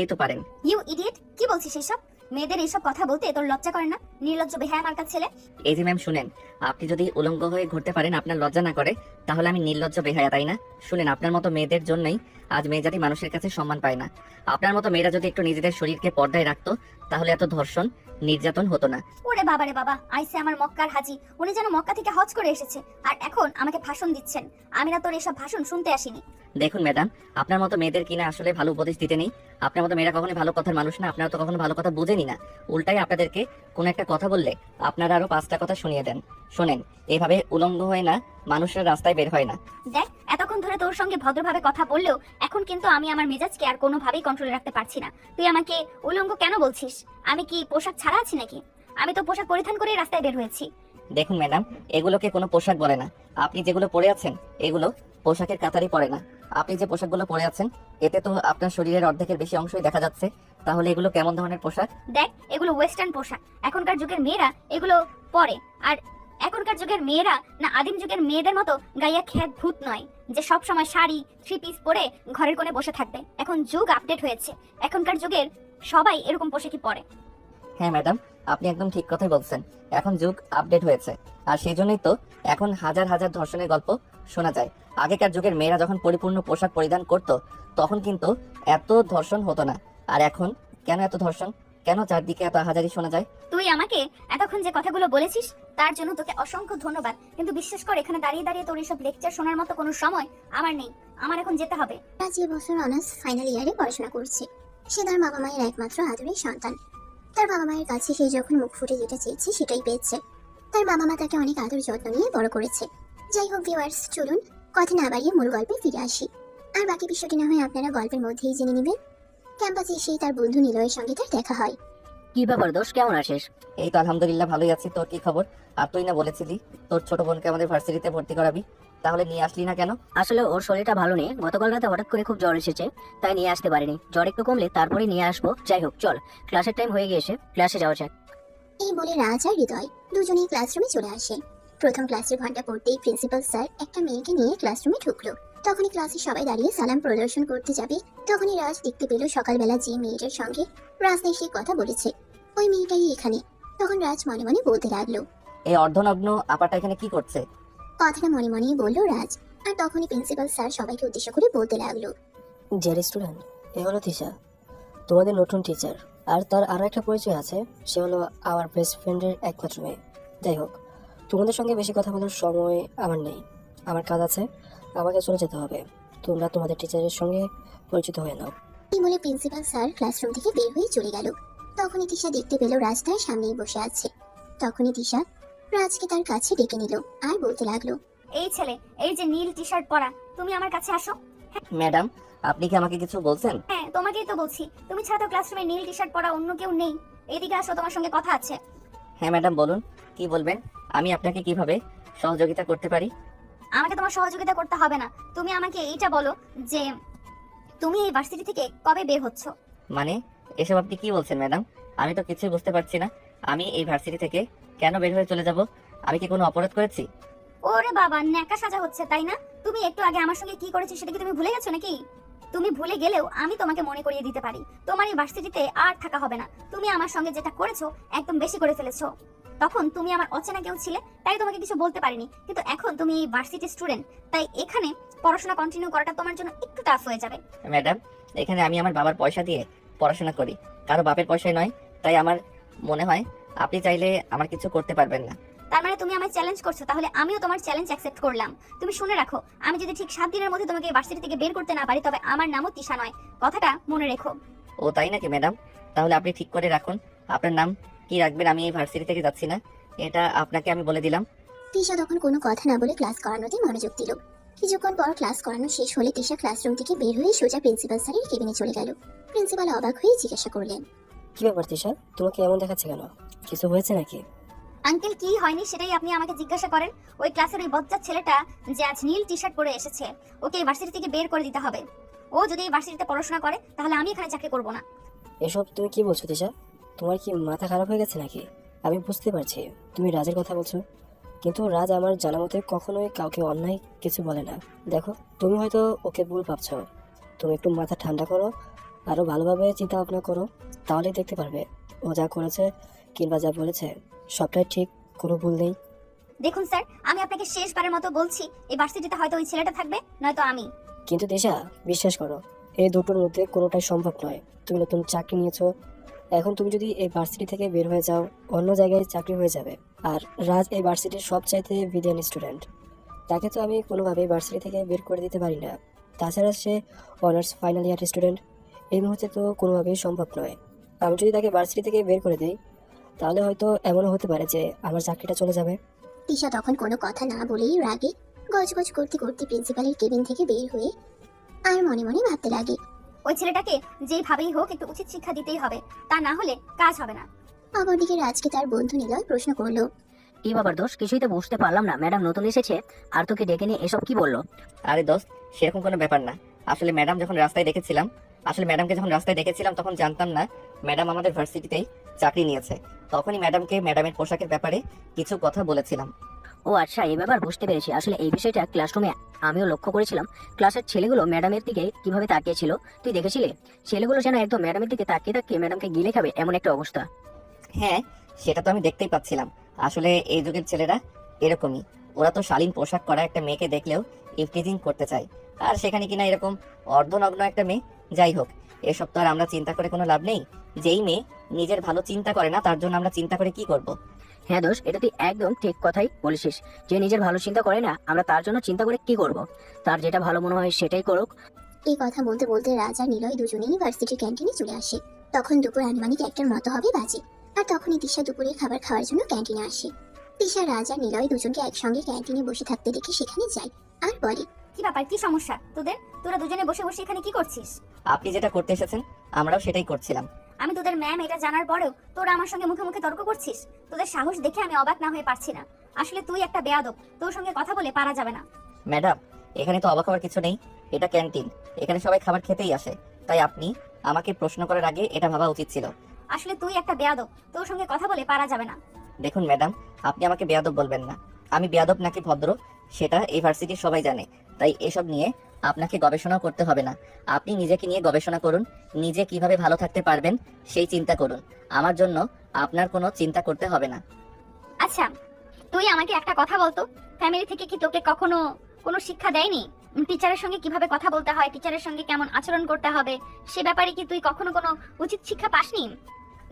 এই তো পারেন। ইউ ইডিয়েট, কি বলছিস এসব? মেয়েদের এইসব কথা বলতে তোর লজ্জা করে না? নির্লজ্জ বেহায়া মার্কা ছেলে। এই যে ম্যাম শুনেন, আপনি যদি উলঙ্গ হয়ে ঘুরতে পারেন, আপনার লজ্জা না করে, তাহলে আমি নির্লজ্জ বেহায়া, তাই না? শুনেন, আপনার মতো মেয়েদের জন্যই আজ মেয়ে জাতি মানুষের কাছে সম্মান পায় না। আপনার মতো মেয়েরা যদি একটু নিজেদের শরীরকে পর্দায় রাখতো, তাহলে এত ধর্ষণ নির্যাতন হতো না। ওরে বাবা রে বাবা, আইসে আমার মক্কার হাজি, উনি যেন মক্কা থেকে হজ করে এসেছে, আর এখন আমাকে ভাষণ দিচ্ছেন। আমি না তোর এসব ভাষণ শুনতে আসিনি। দেখুন ম্যাডাম, আপনার মতো মেয়েদের কিনা আসলে ভালো উপদেশ দিতে নেই। আপনার মতো মেয়েরা কখনোই ভালো কথার মানুষ না, আপনারা তো কখনো ভালো কথা বুঝেনি না। উল্টাই আপনাদেরকে কোনো একটা কথা বললে আপনারা আরো 5টা কথা শুনিয়ে দেন। শোনেন, এভাবে উলঙ্গ হয়ে না মানুষরা রাস্তায় বের হয় না। দেখ, এতক্ষণ ধরে তোর সঙ্গে ভদ্রভাবে কথা বললেও এখন কিন্তু আমি আমার মেজাজকে আর কোনোভাবেই কন্ট্রোলে রাখতে পারছি না। তুই আমাকে উলঙ্গ কেন বলছিস? আমি কি পোশাক ছাড়া আছি নাকি? আমি তো পোশাক পরিধান করেই রাস্তায় বের হয়েছি। দেখুন ম্যাডাম, এগুলোকে কোনো পোশাক বলে না। আপনি যেগুলো পরে আছেন এগুলো পোশাকের কাতারই পড়ে না। আপনি যে পোশাকগুলো পরে আছেন এতে তো আপনার শরীরের অর্ধেকের বেশি অংশই দেখা যাচ্ছে। তাহলে এগুলো কেমন ধরনের পোশাক? দেখ, এগুলো ওয়েস্টার্ন পোশাক। এখনকার যুগের মেয়েরা এগুলো পরে। আর এখনকার যুগের মেয়েরা না আদিম যুগের মেয়েদের মতো গাইয়া খ্যাত ভূত নয়, যে সব সময় শাড়ি 3 পিস পরে ঘরের কোণে বসে থাকবে। এখন যুগ আপডেট হয়েছে, এখনকার যুগের সবাই এরকম পোশাকই পরে। হ্যাঁ ম্যাডাম, আপনি একদম ঠিক কথাই বলছেন। এখন যুগ আপডেট হয়েছে, আর সেই জন্যই তো এখন হাজার হাজার ধর্ষণের গল্প শোনা যায়। আগেকার যুগের মেয়েরা যখন পরিপূর্ণ পোশাক পরিধান করত, তখন কিন্তু এত ধর্ষণ হতো না। আর এখন কেন এত ধর্ষণ, কেন চারদিকে এত হাজারি শোনা যায়? তুই আমাকে এতক্ষণ যে কথাগুলো বলেছিস তার জন্য তোকে অসংখ্য ধন্যবাদ, কিন্তু বিশ্বাস কর এখানে দাঁড়িয়ে দাঁড়িয়ে তোর এসব লেকচার শোনার মতো কোনো সময় আমার নেই। আমার এখন যেতে হবে। আজ এবছর অনার্স ফাইনাল ইয়ারে পড়াশোনা করছে। সে তার বাবা মায়ের একমাত্র আদরের সন্তান। তার বাবা মায়ের কাছে সে যখন মুখ ফুটে যেটা চেয়েছে সেটাই পেয়েছে। তার বাবা মা তাকে অনেক আদর যত্ন নিয়ে বড় করেছে। যাই হোক ভিউয়ার্স, চলুন কথা না বাড়িয়ে মূল গল্পে ফিরে আসি। আর বাকি বিষয়টি না হয় আপনারা গল্পের মধ্যেই জেনে নেবেন। ক্যাম্পাসে এসেই তার বন্ধু নিলয়ের সঙ্গে তার দেখা হয়। কি ব্যাপার দোষ, কেমন আছিস? এই তো আলহামদুলিল্লাহ ভালোই আছি। তোর কি খবর? আর তুই না বলেছিলি তোর ছোট বোনকে আমাদের ভার্সিটিতে ভর্তি করাবি, তাহলে নিয়ে আসলি না কেন? আসলে ওর শরীরটা ভালো নেই, গতকাল রাতে হঠাৎ করে খুব জ্বর এসেছে, তাই নিয়ে আসতে পারিনি। জ্বর একটু কমলে তারপরে নিয়ে আসবো। যাই হোক, চল ক্লাসের টাইম হয়ে গিয়েছে, ক্লাসে যাওয়া যাক। এই বলে রাজ আর হৃদয় দুজনেই ক্লাসরুমে চলে আসে। প্রথম ক্লাসের ঘন্টা পড়তেই প্রিন্সিপাল স্যার একটা মেয়েকে নিয়ে ক্লাসরুমে ঢুকলো। তখনই ক্লাসে সবাই দাঁড়িয়ে সালাম প্রদর্শন করতে যাবে, তখনই রাজ দেখতে পেল সকালবেলা যে মেয়েটার সঙ্গে রাজ সেই কথা বলেছে ওই মেয়েটাই এখানে। তখন রাজ মনে মনে বলতে লাগলো, এই অর্ধনগ্ন আপাটা এখানে কি করছে? কথাটা মনে মনেই বলল রাজ। আর তখনই প্রিন্সিপাল স্যার সবাইকে উদ্দেশ্য করে বলতে লাগলো, ডিয়ার স্টুডেন্ট, এ হলো তিশা, তোমাদের নতুন টিচার। আর তার আরও একটা পরিচয় আছে, সে হলো আমার বেস্ট ফ্রেন্ডের একমাত্র মেয়ে। যাই হোক, তোমাদের সঙ্গে বেশি কথা বলার সময় আমার নেই, আমার কাজ আছে, আমাকে চলে যেতে হবে। তোমরা তোমাদের টিচারের সঙ্গে পরিচিত হয়ে নাও। এই বলে প্রিন্সিপাল স্যার ক্লাসরুম থেকে বের হয়ে চলে গেল। তখনই তিশা দেখতে পেল রাজ তার সামনেই বসে আছে। তখনই তিশা রাজকে তার কাছে ডেকে নিল আর বলতে লাগলো, এই ছেলে, এই যে নীল টি শার্ট পরা, তুমি আমার কাছে আসো। ম্যাডাম, আপনি কি আমাকে কিছু বলছেন? হ্যাঁ, তোমাকেই তো বলছি। তুমি ছাড়া তো ক্লাসরুমে নীল টি শার্ট পরা অন্য কেউ নেই। এদিকে আসো, তোমার সঙ্গে কথা আছে। হ্যাঁ ম্যাডাম, বলুন কি বলবেন। আমি আপনাকে কিভাবে সহযোগিতা করতে পারি? আমাকে তোমার সহযোগিতা করতে হবে না। তুমি আমাকে এইটা বলো যে তুমি এই ভার্সিটি থেকে কবে বের হচ্ছ? মানে এসব আপনি কি বলছেন ম্যাডাম? আমি তো কিছুই বুঝতে পারছি না। আমি এই ভার্সিটি থেকে কেন বের হয়ে চলে যাব? আমি কি কোনো অপরাধ করেছি? ওরে বাবা, ন্যাকা সাজা হচ্ছে তাই না? তুমি একটু আগে আমার সঙ্গে কি করেছো সেটা কি তুমি ভুলে গেছো নাকি? তুমি ভুলে গেলেও আমি তোমাকে মনে করিয়ে দিতে পারি। তোমার এই ভার্সিটিতে আর থাকা হবে না। তুমি আমার সঙ্গে যেটা করেছো একদম বেশি করে ফেলেছো। তখন তুমি আমার অচেনা কেউ ছিলে, তাই তোমাকে কিছু বলতে পারিনি, কিন্তু এখন তুমি এই ভার্সিটি স্টুডেন্ট, তাই এখানে পড়াশোনা কন্টিনিউ করাটা তোমার জন্য একটু টাফ হয়ে যাবে। ম্যাডাম, এখানে আমি আমার বাবার পয়সা দিয়ে পড়াশোনা করি, কারো বাপের পয়সায় নয়। তাই আমার মনে হয় আপনি চাইলে আমার কিছু করতে পারবেন না। তার মানে তুমি আমায় চ্যালেঞ্জ করছো? তাহলে আমিও তোমার চ্যালেঞ্জ অ্যাকসেপ্ট করলাম। তুমি শুনে রাখো, আমি যদি ঠিক 7 দিনের মধ্যে তোমাকে এই ভার্সিটি থেকে বের করতে না পারি তবে আমার নামও তিশা নয়। কথাটা মনে রেখো। ও তাই নাকি ম্যাডাম? তাহলে আপনি ঠিক করে রাখুন আপনার নাম কি রাখবেন। আমি এই ভার্সিটি থেকে যাচ্ছি না, এটা আপনাকে আমি বলে দিলাম। তিশা তখন কোনো কথা না বলে ক্লাস করানোতে মনোযোগ দিল। কিছুক্ষণ পর ক্লাস করানো শেষ হলে তিশা ক্লাসরুম থেকে বের হয়ে সোজা প্রিন্সিপাল স্যারের কেবিনে চলে গেল। প্রিন্সিপাল অবাক হয়ে জিজ্ঞাসা করলেন, কি ব্যাপার তিশা, তোমাকে এমন দেখাচ্ছে কেন? কিছু হয়েছে নাকি? আঙ্কেল, কি হয়নি সেটাই আপনি আমাকে জিজ্ঞাসা করেন? ওই ক্লাসের ওই বজ্জাত ছেলেটা যে আজ নীল টি শার্ট পরে এসেছে, ওকে এই ভার্সিটি থেকে বের করে দিতে হবে। ও যদি এই ভার্সিটিতে পড়াশোনা করে তাহলে আমি এখানে চাকরি করব না। এসব তুমি কি বলছো তিশা? তোমার কি মাথা খারাপ হয়ে গেছে নাকি? আমি বুঝতে পারছি তুমি রাজের কথা বলছো, কিন্তু রাজ আমার জানা মতে কখনোই কাউকে অন্যায় কিছু বলে না। দেখো, তুমি হয়তো ওকে ভুল ভাবছো। তুমি একটু মাথা ঠান্ডা করো আরো ভালোভাবে চিন্তা ভাবনা করো, তাহলে দেখতে পারবে ও যা করেছে কিংবা যা বলেছে সবটাই ঠিক, কোনো ভুল নেই। দেখুন স্যার, আমি আপনাকে শেষবারের মতো বলছি, এই ভার্সিটিতে হয়তো ওই ছেলেটা থাকবে, নয়তো আমি। কিন্তু দিশা, বিশ্বাস করো, এই দুটোর মধ্যে কোনোটাই সম্ভব নয়। তুমি নতুন চাকরি নিয়েছো, এখন তুমি যদি এই ভার্সিটি থেকে বের হয়ে যাও, অন্য জায়গায় চাকরি হয়ে যাবে। আর রাজ এই ভার্সিটির সবচাইতে ব্রিলিয়ান্ট স্টুডেন্ট, তাকে তো আমি কোনোভাবেই ভার্সিটি থেকে বের করে দিতে পারি না। তাছাড়া সে অনার্স ফাইনাল ইয়ার স্টুডেন্ট, এই মুহূর্তে তো কোনোভাবেই সম্ভব নয়। আমি যদি তাকে ভার্সিটি থেকে বের করে দিই, তাহলে হয়তো এমনও হতে পারে যে আমার চাকরিটা চলে যাবে। তিশা তখন কোনো কথা না বলেই রাগে গজগজ করতে করতে প্রিন্সিপালের কেবিন থেকে বের হয়ে আর মনে মনে ভাবতে লাগে। ওই ছেলেটাকে যেইভাবেই হোক একটু উচিত শিক্ষা দিতেই হবে, তা না হলে কাজ হবে না। অপরদিকে রাজকে তার বন্ধু নিলয় প্রশ্ন করলো। কি বাবার দোষ, কিছুই তো বুঝতে পারলাম না। ম্যাডাম নতুন এসেছে আর তোকে ডেকে নিয়ে এসব কি বললো? আরে দোস্ত, সেরকম কোনো ব্যাপার না। আসলে ম্যাডামকে যখন রাস্তায় দেখেছিলাম তখন জানতাম না ম্যাডাম আমাদের ভার্সিটিতেই চাকরি নিয়েছে। তখনই ম্যাডামকে ম্যাডামের পোশাকের ব্যাপারে কিছু কথা বলেছিলাম। ও আচ্ছা, এই ব্যাপার বুঝতে পেরেছি। আসলে এই বিষয়টা ক্লাসরুমে আমিও লক্ষ্য করেছিলাম। ক্লাসের ছেলেগুলো ম্যাডামের দিকে কিভাবে তাকিয়েছিল, তুই দেখেছিলি? ছেলেগুলো যেন একদম ম্যাডামের দিকে তাকিয়ে তাকিয়ে ম্যাডামকে গিলে খাবে এমন একটা অবস্থা। হ্যাঁ, সেটা তো আমি দেখতেই পাচ্ছিলাম। আসলে এই যুগের ছেলেরা এরকমই, ওরা তো শালীন পোশাক করা একটা মেয়েকে দেখলেও ইফটিজিং করতে চায়, আর সেখানে কিনা এরকম অর্ধনগ্ন একটা মেয়ে। যাই হোক, এসব তো আর আমরা চিন্তা করে কোনো লাভ নেই। যেই মেয়ে নিজের ভালো চিন্তা করে না, তার জন্য আমরা চিন্তা করে কি করব? হ্যাঁ দোষ, এটা তুই একদম ঠিক কথাই বলেছিস। যে নিজের ভালো চিন্তা করে না, আমরা তার জন্য চিন্তা করে কি করব? তার যেটা ভালো মনে হয় সেটাই করুক। এই কথা বলতে বলতে রাজ আর নিলয় দুজনেই ভার্সিটির ক্যান্টিনে চলে আসে। তখন দুপুর আনুমানিক 1টার মতো হবে বাজে। আর তখনই তিশা দুপুরের খাবার খাওয়ার জন্য ক্যান্টিনে আসে। তিশা, রাজ আর নিলয় দুজনকে একসঙ্গে ক্যান্টিনে বসে থাকতে দেখে সেখানে যায় আর বলে, কি ব্যাপার, কি সমস্যা তোদের? তোরা দুজনে বসে বসে এখানে কি করছিস? আপনি যেটা করতে এসেছেন আমরাও সেটাই করছিলাম। আমি তোদের ম্যাম এটা জানার পরেও তোরা আমার সঙ্গে মুখে মুখে তর্ক করছিস। তোদের সাহস দেখে আমি অবাক না হয়ে পারছি না। আসলে তুই একটা বেয়াদব, তোর সঙ্গে কথা বলে পারা যাবে না। ম্যাডাম, এখানে তো অবাক হওয়ার কিছু নেই, এটা ক্যান্টিন, এখানে সবাই খাবার খেতেই আসে। তাই আপনি আমাকে প্রশ্ন করার আগে এটা ভাবা উচিত ছিল। আসলে তুই একটা বেয়াদব, তোর সঙ্গে কথা বলে পারা যাবে না। দেখুন ম্যাডাম, আপনি আমাকে বেয়াদব বলবেন না। আমি বেয়াদব নাকি ভদ্র সেটা এই ভার্সিটির সবাই জানে। তাই এসব নিয়ে আপনাকে গবেষণা করতে হবে না। আপনি নিজেকে নিয়ে গবেষণা করুন, নিজে কিভাবে ভালো থাকতে পারবেন সেই চিন্তা করুন। আমার জন্য আপনার কোনো চিন্তা করতে হবে না। আচ্ছা, তুই আমাকে একটা কথা বলতো, ফ্যামিলি থেকে কি তোকে কখনো কোনো শিক্ষা দেয়নি? টিচারের সঙ্গে কিভাবে কথা বলতে হয়, টিচারের সঙ্গে কেমন আচরণ করতে হবে, সে ব্যাপারে কি তুই কখনো কোনো উচিত শিক্ষা পাসনি?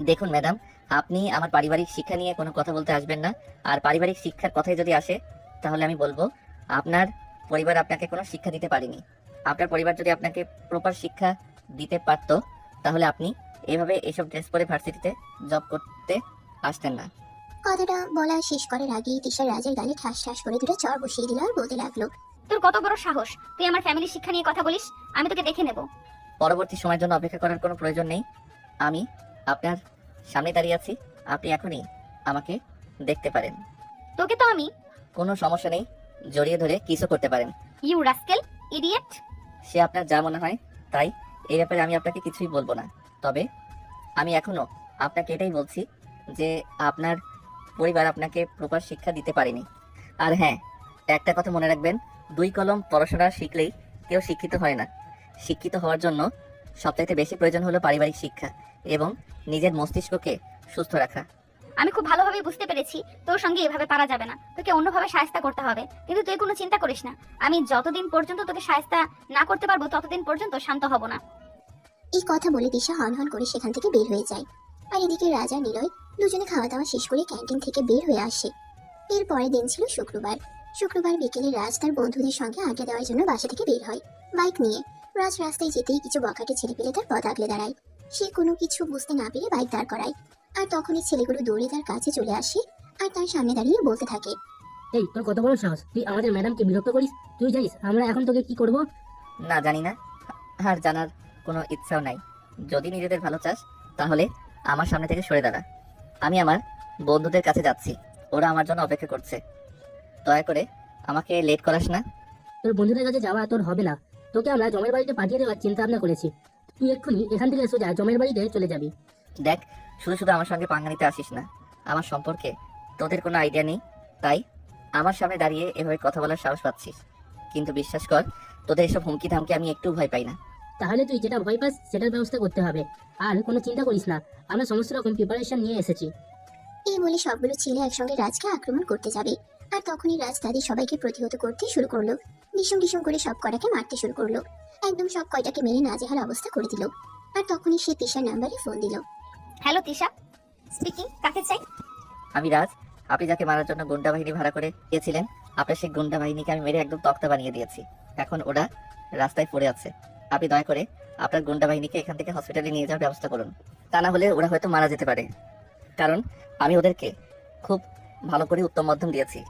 দেখুন ম্যাডাম, আপনি আমার পারিবারিক শিক্ষা নিয়ে কোনো কথা বলতে আসবেন না। আর পারিবারিক শিক্ষার কথাই যদি আসে, তাহলে আমি বলবো আপনার পরিবার আপনাকে কোনো শিক্ষা দিতে পারেনি। আপনার পরিবার যদি আপনাকে প্রপার শিক্ষা দিতে পারতো, তাহলে আপনি এভাবে এইসব ড্রেস পরে ভার্সিটিতে জব করতে আসতেন না। কথাটা বলা শেষ করার আগেই তিশা রাজের গালে ঠাস ঠাস করে দুটো চড় বসিয়ে দিল আর বলতে লাগলো, তোর কত বড় সাহস, তুই আমার ফ্যামিলির শিক্ষা নিয়ে কথা বলিস? আমি তোকে দেখে নেব। পরবর্তী সময়ের জন্য অপেক্ষা করার কোনো প্রয়োজন নেই। আমি আপনার সামনে দাঁড়িয়ে আছি, আপনি এখনই আমাকে দেখতে পারেন। তোকে তো আমি কোনো সমস্যা নেই, জড়িয়ে ধরে কিসও করতে পারেন। You rascal, idiot. সে আপনার যা মনে হয় তাই, এই ব্যাপারে আমি আপনাকে কিছুই বলবো না। তবে আমি এখনো আপনাকে এটাই বলছি যে আপনার পরিবার আপনাকে প্রপার শিক্ষা দিতে পারেনি। আর হ্যাঁ, একটা কথা মনে রাখবেন, 2 কলম পড়াশোনা শিখলেই কেউ শিক্ষিত হয় না। শিক্ষিত হওয়ার জন্য সবচাইতে বেশি প্রয়োজন হলো পারিবারিক শিক্ষা এবং নিজের মস্তিষ্ককে সুস্থ রাখা। আমি খুব ভালোভাবে বুঝতে পেরেছি তোর সঙ্গে এভাবে পারা যাবে না, তোকে অন্যভাবে সাহায্য করতে হবে। কিন্তু তুই কোনো চিন্তা করিস না, আমি যতদিন পর্যন্ত তোকে সাহায্য না করতে পারবো ততদিন পর্যন্ত শান্ত হব না। এই কথা বলে তিশা হন হন করে সেখান থেকে বের হয়ে যায়। আর এদিকে রাজা নিলয় দুজনে খাওয়া দাওয়া শেষ করে ক্যান্টিন থেকে বের হয়ে আসে। এর পরের দিন ছিল শুক্রবার। শুক্রবার বিকেলে রাজ তার বন্ধুদের সঙ্গে আড্ডা দেওয়ার জন্য বাসা থেকে বের হয় বাইক নিয়ে। রাজ রাস্তায় যেতেই কিছু বখাটে ছেলে পেলে তার পথ আগলে দাঁড়ায়। সে কোনো কিছু বুঝতে না পেরে বাইক দাঁড় করায়। আর তখনই ছেলেগুলো দৌড়ে তার কাছে চলে আসে আর তার সামনে দাঁড়িয়ে বলতে থাকে, এই তোর কত বড় সাহস, তুই আমাদের ম্যাডামকে বিরক্ত করিস? তুই জানিস আমরা এখন তোকে কি করব? না, জানি না, আর জানার কোনো ইচ্ছাও নাই। যদি নিজেদের ভালো চাস তাহলে আমার সামনে থেকে সরে দাঁড়া। আমি আমার বন্ধুদের কাছে যাচ্ছি, ওরা আমার জন্য অপেক্ষা করছে। দয়া করে আমাকে লেট করাস না। তোর বন্ধুদের কাছে যাওয়া তোর হবে না। তোকে আমরা জমের বাড়িতে পাঠিয়ে দেওয়ার চিন্তা ভাবনা করেছি। তুই এক্ষুনি এখান থেকে সোজা জমের বাড়িতে চলে যাবি। দেখ, শুধু শুধু আমার সঙ্গে পাঙ্গা নিতে আসিস না। আমার সম্পর্কে তোদের কোনো আইডিয়া নেই, তাই আমার সামনে দাঁড়িয়ে এভাবে কথা বলার সাহস পাচ্ছিস। কিন্তু বিশ্বাস কর, তোদের এসব হুমকি ধামকি আমি একটু ভয় পাই না। তাহলে তুই যেটা ভয় পাস সেটার ব্যবস্থা করতে হবে। আর কোনো চিন্তা করিস না, আমরা সমস্ত রকম প্রিপারেশন নিয়ে এসেছি। এই বলে সবগুলো ছেলে একসঙ্গে রাজকে আক্রমণ করতে যাবে। আর তখনই রাজ তাদের সবাইকে প্রতিহত করতে শুরু করলো। ডিসুম ডিসুম করে সব কটাকে মারতে শুরু করলো। একদম সব কয়টাকে মেরে নাজেহাল অবস্থা করে দিল। আর তখনই সে তিশার নাম্বারে ফোন দিল। হ্যালো তিশা স্পিকিং, কাকে চাই? আমি রাজ। আপনি যাকে মারার জন্য গুন্ডা বাহিনী ভাড়া করে গিয়েছিলেন, আপনার সেই গুন্ডা বাহিনীকে আমি মেরে একদম তক্তা বানিয়ে দিয়েছি। এখন ওরা রাস্তায় পড়ে আছে। আপনি দয়া করে আপনার গুন্ডা বাহিনীকে এখান থেকে হসপিটালে নিয়ে যাওয়ার ব্যবস্থা করুন। তা না হলে ওরা হয়তো মারা যেতে পারে, কারণ আমি ওদেরকে খুব ভালো করে উত্তম মধ্যম দিয়েছি।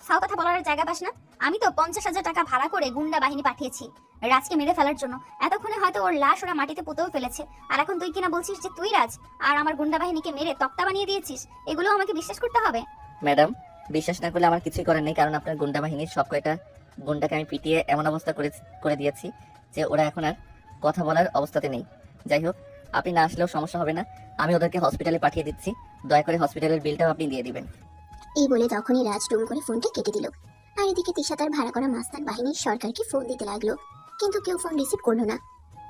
সাও কথা বলার জায়গা পাস না? আমি তো 50,000 টাকা ভাড়া করে গুন্ডা বাহিনী পাঠিয়েছি রাজকে মেরে ফেলার জন্য। এতক্ষণে হয়তো ওর লাশ ওরা মাটিতে পুঁতেও ফেলেছে। আর এখন তুই কিনা বলছিস যে তুই রাজ আর আমার গুন্ডা বাহিনীকে মেরে তক্তা বানিয়ে দিয়েছিস? এগুলো আমাকে বিশ্বাস করতে হবে? ম্যাডাম, বিশ্বাস না করলে আমার কিছুই করার নেই, কারণ আপনার গুন্ডা বাহিনীর সব কয়টা গুন্ডাকে আমি পিটিয়ে এমন অবস্থা করে দিয়েছি যে ওরা এখন আর কথা বলার অবস্থাতে নেই। যাই হোক, আপনি না আসলেও সমস্যা হবে না, আমি ওদেরকে হসপিটালে পাঠিয়ে দিচ্ছি। দয়া করে হসপিটালের বিলটাও আপনি দিয়ে দিবেন। এই বলে তখনই রাজ ডুম করে ফোনটা কেটে দিল। আর এদিকে তিশা তার ভাড়া করা মাস্তান বাহিনীর সরকারকে ফোন দিতে লাগলো, কিন্তু কেউ ফোন রিসিভ করলো না।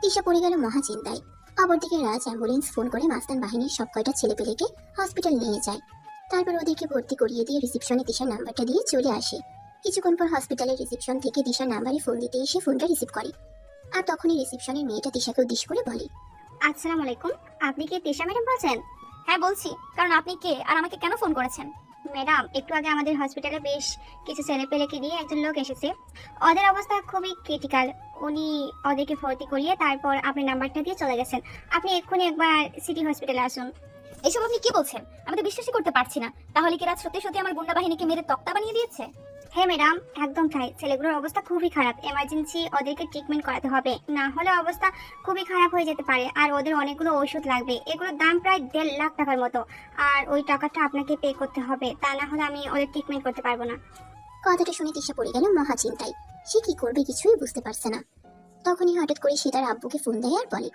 তিশা পড়ে গেল মহা চিন্তায়। অপরদিকে রাজ অ্যাম্বুলেন্স ফোন করে মাস্তান বাহিনীর সব কয়টা ছেলেপেলেকে হসপিটাল নিয়ে যায়। তারপর ওদেরকে ভর্তি করিয়ে দিয়ে রিসেপশনে তিশার নাম্বারটা দিয়ে চলে আসে। কিছুক্ষণ পর হসপিটালের রিসেপশন থেকে তিশার নাম্বারে ফোন দিতে এসে ফোনটা রিসিভ করে। আর তখনই রিসেপশনের মেয়েটা তিশাকে উদ্দেশ্য করে বলে, আসসালামু আলাইকুম, আপনি কি তিশা ম্যাডাম বলছেন? হ্যাঁ বলছি, কারণ আপনি কে আর আমাকে কেন ফোন করেছেন? ম্যাডাম, একটু আগে আমাদের হসপিটালে বেশ কিছু ছেলেপেলেকে নিয়ে একজন লোক এসেছে। ওদের অবস্থা খুবই ক্রিটিক্যাল। উনি ওদেরকে ভর্তি করিয়ে তারপর আপনার নাম্বারটা দিয়ে চলে গেছেন। আপনি এক্ষুনি একবার সিটি হসপিটালে আসুন। এসব আপনি কি বলছেন? আমি তো বিশ্বাসই করতে পারছি না। তাহলে কি রাত সত্যি সত্যি আমার গুন্ডা বাহিনীকে মেরে তক্তা বানিয়ে দিয়েছে? হ্যাঁ ম্যাডাম, একদম তাই। ছেলেগুলোর অবস্থা খুবই খারাপ। এমার্জেন্সি ওদেরকে ট্রিটমেন্ট করাতে হবে, না হলে অবস্থা খুবই খারাপ হয়ে যেতে পারে। আর ওদের অনেকগুলো ওষুধ লাগবে, এগুলোর দাম প্রায় 1.5 লাখ টাকার মতো। আর ওই টাকাটা আপনাকে পে করতে হবে, তা না হলে আমি ওদের ট্রিটমেন্ট করতে পারবো না। কথাটা শুনে তিশা পড়ে গেল মহা চিন্তায়। সে কি করবে কিছুই বুঝতে পারছে না। তখনই হঠাৎ করে সে তার আব্বুকে ফোন দেয় আর বলে,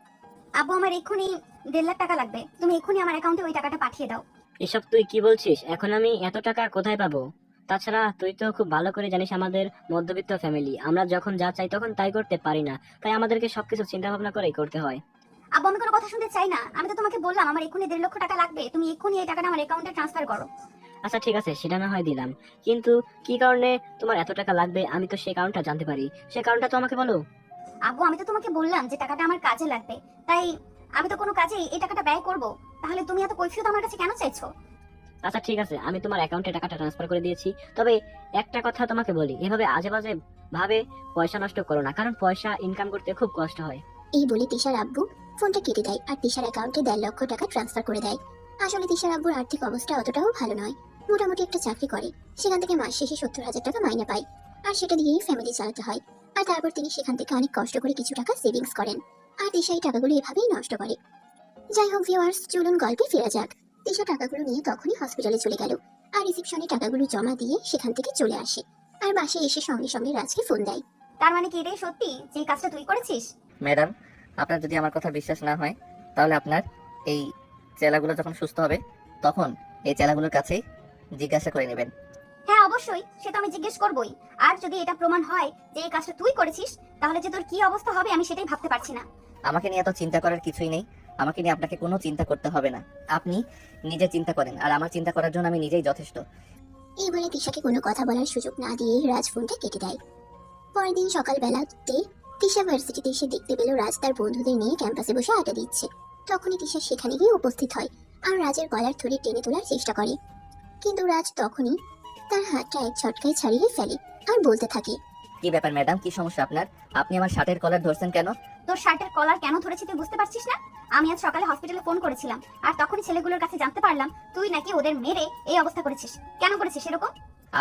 আব্বু, আমার এক্ষুনি 1.5 লাখ টাকা লাগবে। তুমি এক্ষুনি আমার অ্যাকাউন্টে ওই টাকাটা পাঠিয়ে দাও। এসব তুই কি বলছিস? এখন আমি এত টাকা কোথায় পাবো? তাছাড়া তুই তো খুব ভালো করে জানিস আমাদের মধ্যবিত্ত ফ্যামিলি, আমরা যখন যা চাই তখন তাই করতে পারি না, তাই আমাদেরকে সবকিছু চিন্তা ভাবনা করেই করতে হয়। আব্বু, আমি কোনো কথা শুনতে চাই না। আমি তো তোমাকে বললাম আমার এক্ষুনি 1.5 লক্ষ টাকা লাগবে। তুমি এক্ষুনি এই টাকাটা আমার অ্যাকাউন্টে ট্রান্সফার করো। আচ্ছা ঠিক আছে, সেটা না হয় দিলাম, কিন্তু কি কারণে তোমার এত টাকা লাগবে আমি তো সেই কারণটা জানতে পারি। সে কারণটা তো আমাকে বলো। আব্বু, আমি তো তোমাকে বললাম যে টাকাটা আমার কাজে লাগবে, তাই আমি তো কোনো কাজে এই টাকাটা ব্যয় করব। তাহলে তুমি এত কৈফিয়ত আমার কাছে কেন চাইছো? আচ্ছা ঠিক আছে, আমি তোমার অ্যাকাউন্টে টাকাটা ট্রান্সফার করে দিয়েছি। তবে একটা কথা তোমাকে বলি, এভাবে আজে বাজে ভাবে পয়সা নষ্ট করো না, কারণ পয়সা ইনকাম করতে খুব কষ্ট হয়। এই বলে তিশার আব্বু ফোনটা কেটে দেয় আর তিশার অ্যাকাউন্টে 1.5 লক্ষ টাকা ট্রান্সফার করে দেয়। আসলে তিশার আব্বুর আর্থিক অবস্থা অতটাও ভালো নয়। মোটামুটি একটা চাকরি করে, সেখান থেকে মাস শেষে 70,000 টাকা মাইনে পায়। আর সেটা দিয়েই ফ্যামিলি চালাতে হয়। আর তারপর তিনি সেখান থেকে অনেক কষ্ট করে কিছু টাকা সেভিংস করেন। আর তিশা এই টাকাগুলো এভাবেই নষ্ট করে। যাই হোক ভিউয়ার্স, চলুন গল্পে ফেরা যাক। তিশা টাকাগুলো নিয়ে তখনই হসপিটালে চলে গেল আর রিসেপশনে টাকাগুলো জমা দিয়ে সেখান থেকে চলে আসে। আর বাসায় এসে সঙ্গে সঙ্গে রাজকে ফোন দেয়। তার মানে কি এটাই সত্যি যে এই কাজটা তুই করেছিস? ম্যাডাম, আপনার যদি আমার কথা বিশ্বাস না হয়, তাহলে আপনার এই চেলাগুলো যখন সুস্থ হবে তখন এই চেলাগুলোর কাছেই জিজ্ঞাসা করে নেবেন। হ্যাঁ অবশ্যই, সেটা আমি জিজ্ঞেস করবই। আর যদি এটা প্রমাণ হয় যে এই কাজটা তুই করেছিস, তাহলে যে তোর কি অবস্থা হবে আমি সেটাই ভাবতে পারছি না। আমাকে নিয়ে এত চিন্তা করার কিছুই নেই। আমাকে নিয়ে আপনাকে কোনো চিন্তা করতে হবে না। আপনি নিজে চিন্তা করেন, আর আমার চিন্তা করার জন্য আমি নিজেই যথেষ্ট। এই বলে তিশাকে কোনো কথা বলার সুযোগ না দিয়ে রাজ ফোনটা কেটে দেয়। পরের দিন সকালবেলাতে তিশা ভার্সিটিতে এসে দেখতে পেল রাজ তার বন্ধুদের নিয়ে ক্যাম্পাসে বসে আড্ডা দিচ্ছে। তখনই তিশা সেখানে গিয়ে উপস্থিত হয় আর রাজের গলার ধরে টেনে তোলার চেষ্টা করে, কিন্তু রাজ তখনই তার হাতটা এক ঝটকায় ছাড়িয়ে ফেলে আর বলতে থাকে, কি ব্যাপার ম্যাডাম, কি সমস্যা আপনার? আপনি আমার শার্টের কলার ধরছেন কেন? তোর শার্টের কলার কেন ধরেছি তুই বুঝতে পারছিস না? আমি আজ সকালে হসপিটালে ফোন করেছিলাম, আর তখনই ছেলেগুলোর কাছে জানতে পারলাম তুই নাকি ওদের মেরে এই অবস্থা করেছিস। কেন করেছিস এরকম?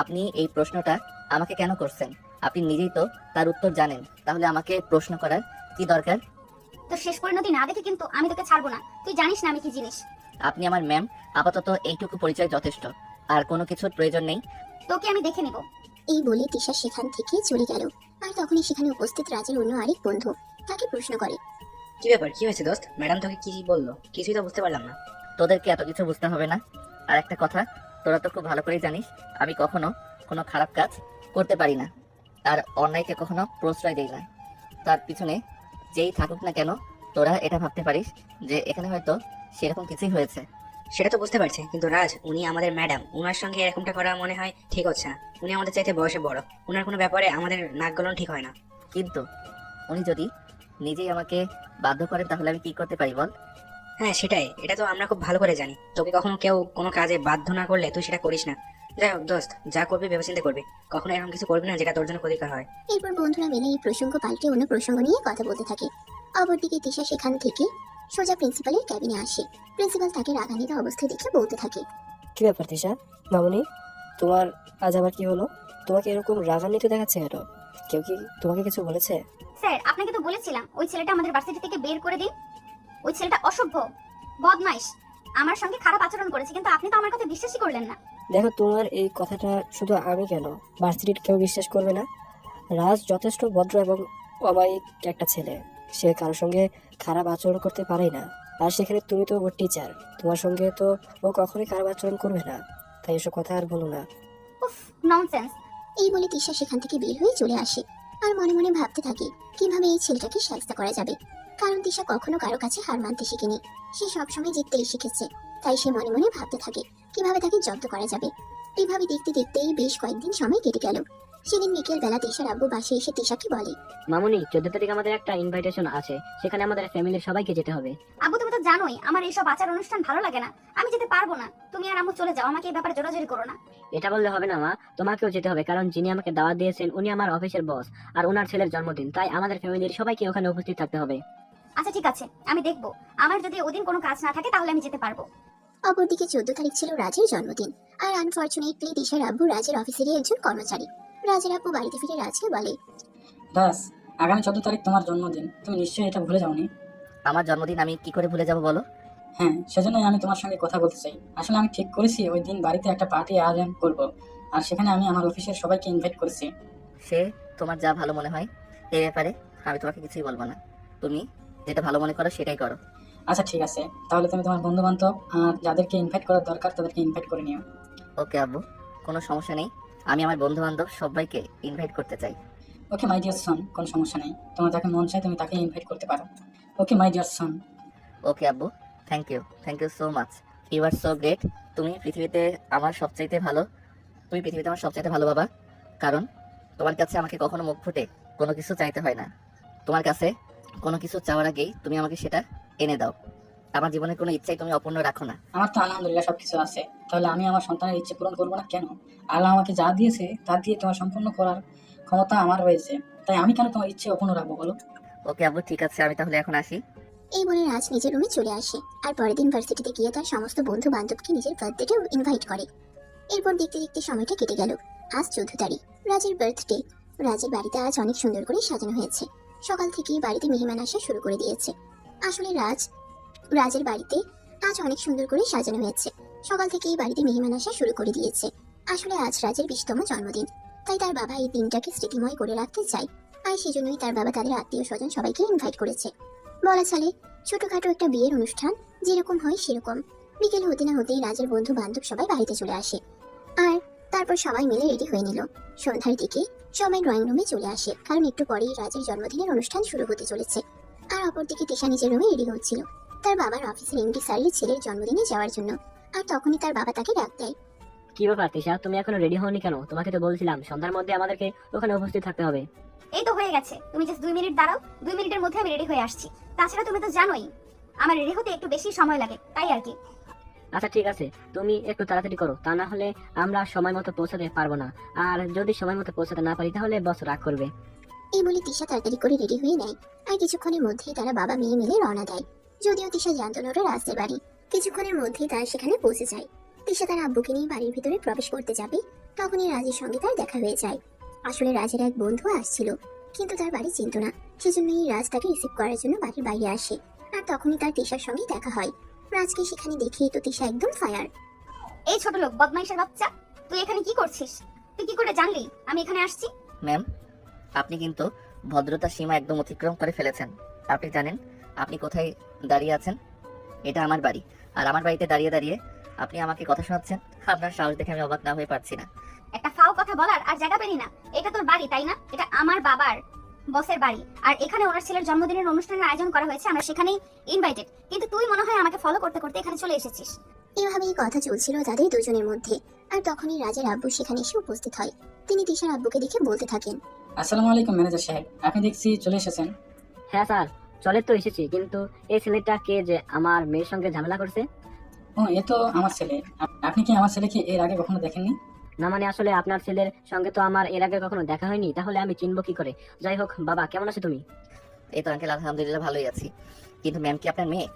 আপনি এই প্রশ্নটা আমাকে কেন করছেন? আপনি নিজেই তো তার উত্তর জানেন, তাহলে আমাকে প্রশ্ন করার কি দরকার? তোর শেষ পরিণতি না দেখে কিন্তু আমি তোকে ছাড়বো না। তুই জানিস না আমি কি জিনিস। আপনি আমার ম্যাম, আপাতত এইটুকু পরিচয় যথেষ্ট, আর কোনো কিছুর প্রয়োজন নেই। তোকে আমি দেখে নিব। এই বলে তিশা সেখান থেকে চলে গেল। আর তখনই সেখানে উপস্থিত রাজের অন্য আরেক বন্ধু তাকে প্রশ্ন করে, কি ব্যাপার, কি হয়েছে দোস্ত? ম্যাডাম তোকে কি বললো? কিছুই তো বুঝতে পারলাম না। তোদেরকে এত কিছু বুঝতে হবে না। আর একটা কথা, তোরা তো খুব ভালো করেই জানিস আমি কখনো কোনো খারাপ কাজ করতে পারি না, আর অন্যায়কে কখনো প্রশ্রয় দেই না। তার পিছনে যেই থাকুক না কেন, তোরা এটা ভাবতে পারিস যে এখানে হয়তো সেরকম কিছুই হয়েছে। সেটা তো বুঝতে পারছি, কিন্তু রাজ উনি আমাদের ম্যাডাম, উনার সঙ্গে এরকমটা করা মনে হয় ঠিক হচ্ছে না। উনি আমাদের চাইতে বয়সে বড়, উনার কোনো ব্যাপারে আমাদের নাক গলন ঠিক হয় না। কিন্তু উনি যদি নিজেই আমাকে বাধ্য করেন তাহলে আমি কি করতে পারি বল? হ্যাঁ সেটাই, এটা তো আমরা খুব ভালো করে জানি। তোকে কখনো কেউ কোনো কাজে বাধ্য না করলে তুই সেটা করিস না। যাই হোক দোস্ত, যা করবি ভেবেচিন্তে করবি, কখনো এরকম কিছু করবি না যেটা তোর জন্য ক্ষতিকর হয়। এরপর বন্ধুরা মিলে এই প্রসঙ্গ পাল্টে অন্য প্রসঙ্গ নিয়ে কথা বলতে থাকে। অপরদিকে তিশা সেখান থেকে সোজা প্রিন্সিপালের ক্যাবিনে আসে। প্রিন্সিপাল তাকে রাগান্বিত অবস্থায় দেখে বলতে থাকে, কি ব্যাপার তিশা? মামুনি, তোমার আজ আবার কি হলো? তোমাকে এরকম রাগান্বিত দেখাচ্ছে কেন? কেউ কি তোমাকে কিছু বলেছে? স্যার, আপনাকে তো বলেছিলাম ওই ছেলেটা আমাদের ভার্সিটি থেকে বের করে দিন। ওই ছেলেটা অসভ্য, বদমাইশ, আমার সঙ্গে খারাপ আচরণ করেছে, কিন্তু আপনি তো আমার কথা বিশ্বাসই করলেন না। দেখো, তোমার এই কথাটা শুধু আমি কেন, ভার্সিটির কেউ বিশ্বাস করবে না। রাজ যথেষ্ট ভদ্র এবং অমায়িক একটা ছেলে। সে কারোর সঙ্গে খারাপ আচরণ করতে পারে না। আর সেখানে তুমি তো ওর টিচার, তোমার সঙ্গে তো ও কখনোই খারাপ আচরণ করবে না। তাই এসব কথা আর বলো না। উফ, ননসেন্স। এই বলে তিশা সেখান থেকে বের হয়ে চলে আসে। আর মনে মনে ভাবতে থাকে কিভাবে এই ছেলেটাকে শাস্তি করা যাবে। কারণ তিশা কখনো কারো কাছে হার মানতে শিখেনি, সে সবসময় জিততেই শিখেছে। তাই সে মনে মনে ভাবতে থাকে কিভাবে তাকে জব্দ করা যাবে। এইভাবে দেখতে দেখতেই বেশ কয়েকদিন সময় কেটে গেল। সেদিন বিকেল বেলা তিশার আব্বু বাসায় এসে তিশাকে বলে, মামুনি, 14 তারিখ আমাদের একটা ইনভাইটেশন আছে, সেখানে আমাদের ফ্যামিলির সবাইকে যেতে হবে। আব্বু, তুমি তো জানোই আমার এইসব আচার অনুষ্ঠান ভালো লাগে না, আমি যেতে পারবো না। তুমি আর আম্মু চলে যাও, আমাকে এই ব্যাপারে জোরাজোরি করো না। এটা বললে হবে না মা, তোমাকেও যেতে হবে, কারণ যিনি আমাকে দাওয়াত দিয়েছেন উনি আমার অফিসের বস, আর ওনার ছেলের জন্মদিন, তাই আমাদের ফ্যামিলির সবাইকে ওখানে উপস্থিত থাকতে হবে। আচ্ছা ঠিক আছে, আমি দেখবো। আমার যদি ওদিন কোনো কাজ না থাকে তাহলে আমি যেতে পারবো। অপরদিকে 14 তারিখ ছিল রাজের জন্মদিন। আর আনফরচুনেটলি তিশার আব্বু রাজের অফিসেরই একজন কর্মচারী। রাজের আব্বু বাড়িতে ফিরে রাজকে বলে, দাস, আগামী 14 তারিখ তোমার জন্মদিন, তুমি নিশ্চয়ই এটা ভুলে যাওনি। আমার জন্মদিন আমি কি করে ভুলে যাব বলো? হ্যাঁ, সেজন্যই আমি তোমার সঙ্গে কথা বলতে চাই। আসলে আমি ঠিক করেছি ওই দিন বাড়িতে একটা পার্টি আয়োজন করব, আর সেখানে আমি আমার অফিসের সবাইকে ইনভাইট করেছি। সে তোমার যা ভালো মনে হয়, এই ব্যাপারে আমি তোমাকে কিছুই বলবো না। তুমি যেটা ভালো মনে করো সেটাই করো। আচ্ছা ঠিক আছে, তাহলে তুমি তোমার বন্ধু বান্ধব আর যাদেরকে ইনভাইট করার দরকার তাদেরকে ইনভাইট করে নিও। ওকে আব্বু, কোনো সমস্যা নেই। আমি আমার বন্ধু বান্ধব সবাইকে ইনভাইট করতে চাই। ওকে মাই ডিয়ার সন, কোনো সমস্যা নেই। তোমার যাকে মন চায় তুমি তাকে ইনভাইট করতে পারো। ওকে মাই ডিয়ার সন। ওকে আব্বু, thank you so much. You are so great. তুমি পৃথিবীতে আমার সবচাইতে ভালো বাবা। কারণ তোমার কাছে আমাকে কখনো মুখ ফুটে কোনো কিছু চাইতে হয় না। তোমার কাছে কোনো কিছু চাওয়ার আগেই তুমি আমাকে সেটা এনে দাও। আমার জীবনের কোনো ইচ্ছাই তুমি অপূর্ণ রাখো না। আমার তো আলহামদুলিল্লাহ সবকিছু আছে, তাহলে আমি আমার সন্তানের ইচ্ছে পূরণ করবো না কেন? আল্লাহ আমাকে যা দিয়েছে তা দিয়ে তোমার সম্পূর্ণ করার ক্ষমতা আমার রয়েছে, তাই আমি কেন তোমার ইচ্ছে অপূর্ণ রাখবো বলো? ওকে আব্বু, ঠিক আছে, আমি তাহলে এখন আসি। এই বলে রাজ নিজের রুমে চলে আসে। আর পরের দিন ভার্সিটিতে গিয়ে তার সমস্ত বন্ধু বান্ধবকে নিজের বার্থডেতে ইনভাইট করে। এরপর দেখতে দেখতে সময়টা কেটে গেল। আজ 14 তারিখ, রাজের বার্থডে। রাজের বাড়িতে আজ অনেক সুন্দর করে সাজানো হয়েছে। সকাল থেকেই বাড়িতে মেহমান আসা শুরু করে দিয়েছে। আসলে রাজের বাড়িতে আজ অনেক সুন্দর করে সাজানো হয়েছে। সকাল থেকেই বাড়িতে মেহমান আসা শুরু করে দিয়েছে। আসলে আজ রাজের 20তম জন্মদিন, তাই তার বাবা এই দিনটাকে স্মৃতিময় করে রাখতে চায়। আর সেজন্যই তার বাবা তাদের আত্মীয় স্বজন সবাইকে ইনভাইট করেছে। বলা চলে ছোটখাটো একটা বিয়ের অনুষ্ঠান যেরকম হয় সেরকম। বিকেল হতে না হতেই রাজের বন্ধু বান্ধব সবাই বাড়িতে চলে আসে। আর তারপর সবাই মিলে রেডি হয়ে নিল। সন্ধ্যার দিকে সবাই ড্রয়িং রুমে চলে আসে, কারণ একটু পরেই রাজের জন্মদিনের অনুষ্ঠান শুরু হতে চলেছে। আর অপরদিকে তিশা নিজের রুমে রেডি হচ্ছিল তার বাবার অফিসের এমডি স্যারের ছেলের জন্মদিনে যাওয়ার জন্য। আর তখনই তার বাবা তাকে ডাক দেয়। কি ব্যাপার তিশা, তুমি এখনো রেডি হওনি কেন? তোমাকে তো বলছিলাম সন্ধ্যার মধ্যে আমাদেরকে ওখানে উপস্থিত থাকতে হবে। এই তো হয়ে গেছে, তুমি জাস্ট 2 মিনিট দাঁড়াও, 2 মিনিটের মধ্যে আমি রেডি হয়ে আসছি। তাছাড়া তুমি তো জানোই আমার রেডি হতে একটু বেশি সময় লাগে, তাই আর কি। আচ্ছা ঠিক আছে, তুমি একটু তাড়াতাড়ি করো, তা না হলে আমরা সময় মতো পৌঁছাতে পারবো না। আর যদি সময় মতো পৌঁছাতে না পারি তাহলে বস রাগ করবে। এই বলে তিশা তাড়াতাড়ি করে রেডি হয়ে নেয়। আর কিছুক্ষণের মধ্যেই তারা বাবা মেয়ে মিলে রওনা দেয়। যদিও তিশা জানতো না ওটা রাজদের বাড়ি। কিছুক্ষণের মধ্যেই তারা সেখানে পৌঁছে যায়। তিশা তার আব্বুকে নিয়ে বাড়ির ভিতরে প্রবেশ করতে যাবে, তখনই রাজের সঙ্গে তার দেখা হয়ে যায়। আসলে রাজের এক বন্ধু আসছিল, কিন্তু তার বাড়ি চিনত না, সেজন্যই রাজ তাকে রিসিভ করার জন্য বাড়ির বাইরে আসে। আর তখনই তার তিশার সঙ্গে দেখা হয়। রাজকে সেখানে দেখেই তো তিশা একদম ফায়ার। এই ছোট লোক, বদমাইশের বাচ্চা, তুই এখানে কি করছিস? তুই কি করে জানলি আমি এখানে আসছি? ম্যাম, আপনি কিন্তু ভদ্রতার সীমা একদম অতিক্রম করে ফেলেছেন। আপনি জানেন আপনি কোথায় দাঁড়িয়ে আছেন? এটা আমার বাড়ি, আর আমার বাড়িতে দাঁড়িয়ে দাঁড়িয়ে আপনি আমাকে কথা শোনাচ্ছেন। আপনার সাহস দেখে আমি অবাক না হয়ে পারছি না। একটা ফাও কথা বলার আর জায়গা পেলি না। এটা তোর বাড়ি তাই না? এটা আমার বাবার। বসের বাড়ি, আর এখানে ওনার ছেলের জন্মদিনের অনুষ্ঠানের আয়োজন করা হয়েছে, আমরা সেখানেই ইনভাইটেড। কিন্তু তুই মনে হয় আমাকে ফলো করতে করতে এখানে চলে এসেছিস। এভাবেই কথা চলছিল তাদের দুজনের মধ্যে। আর তখনই রাজের আব্বু সেখানে এসে উপস্থিত হয়। তিনি তিশার আব্বুকে দেখে বলতে থাকেন, আসসালামু আলাইকুম ম্যানেজার সাহেব, আপনি দেখছি চলে এসেছেন। হ্যাঁ স্যার, চলে তো এসেছি, কিন্তু এই ছেলেটা কে যে আমার মেয়ের সঙ্গে ঝামেলা করছে? ও, এ তো আমার ছেলে। আপনি কি আমার ছেলেকে এর আগে কখনো দেখেননি? না মানে আসলে আপনার ছেলের সঙ্গে তো আমার এর আগে কখনো দেখা হয়নি, তাহলে আমি চিনবো কি করে? যাই হোক, বাবা কেমন আছো তুমি? এই তো আঙ্কেল, আলহামদুলিল্লাহ ভালোই আছি। কিন্তু ম্যাম কি আপনার মেয়ে?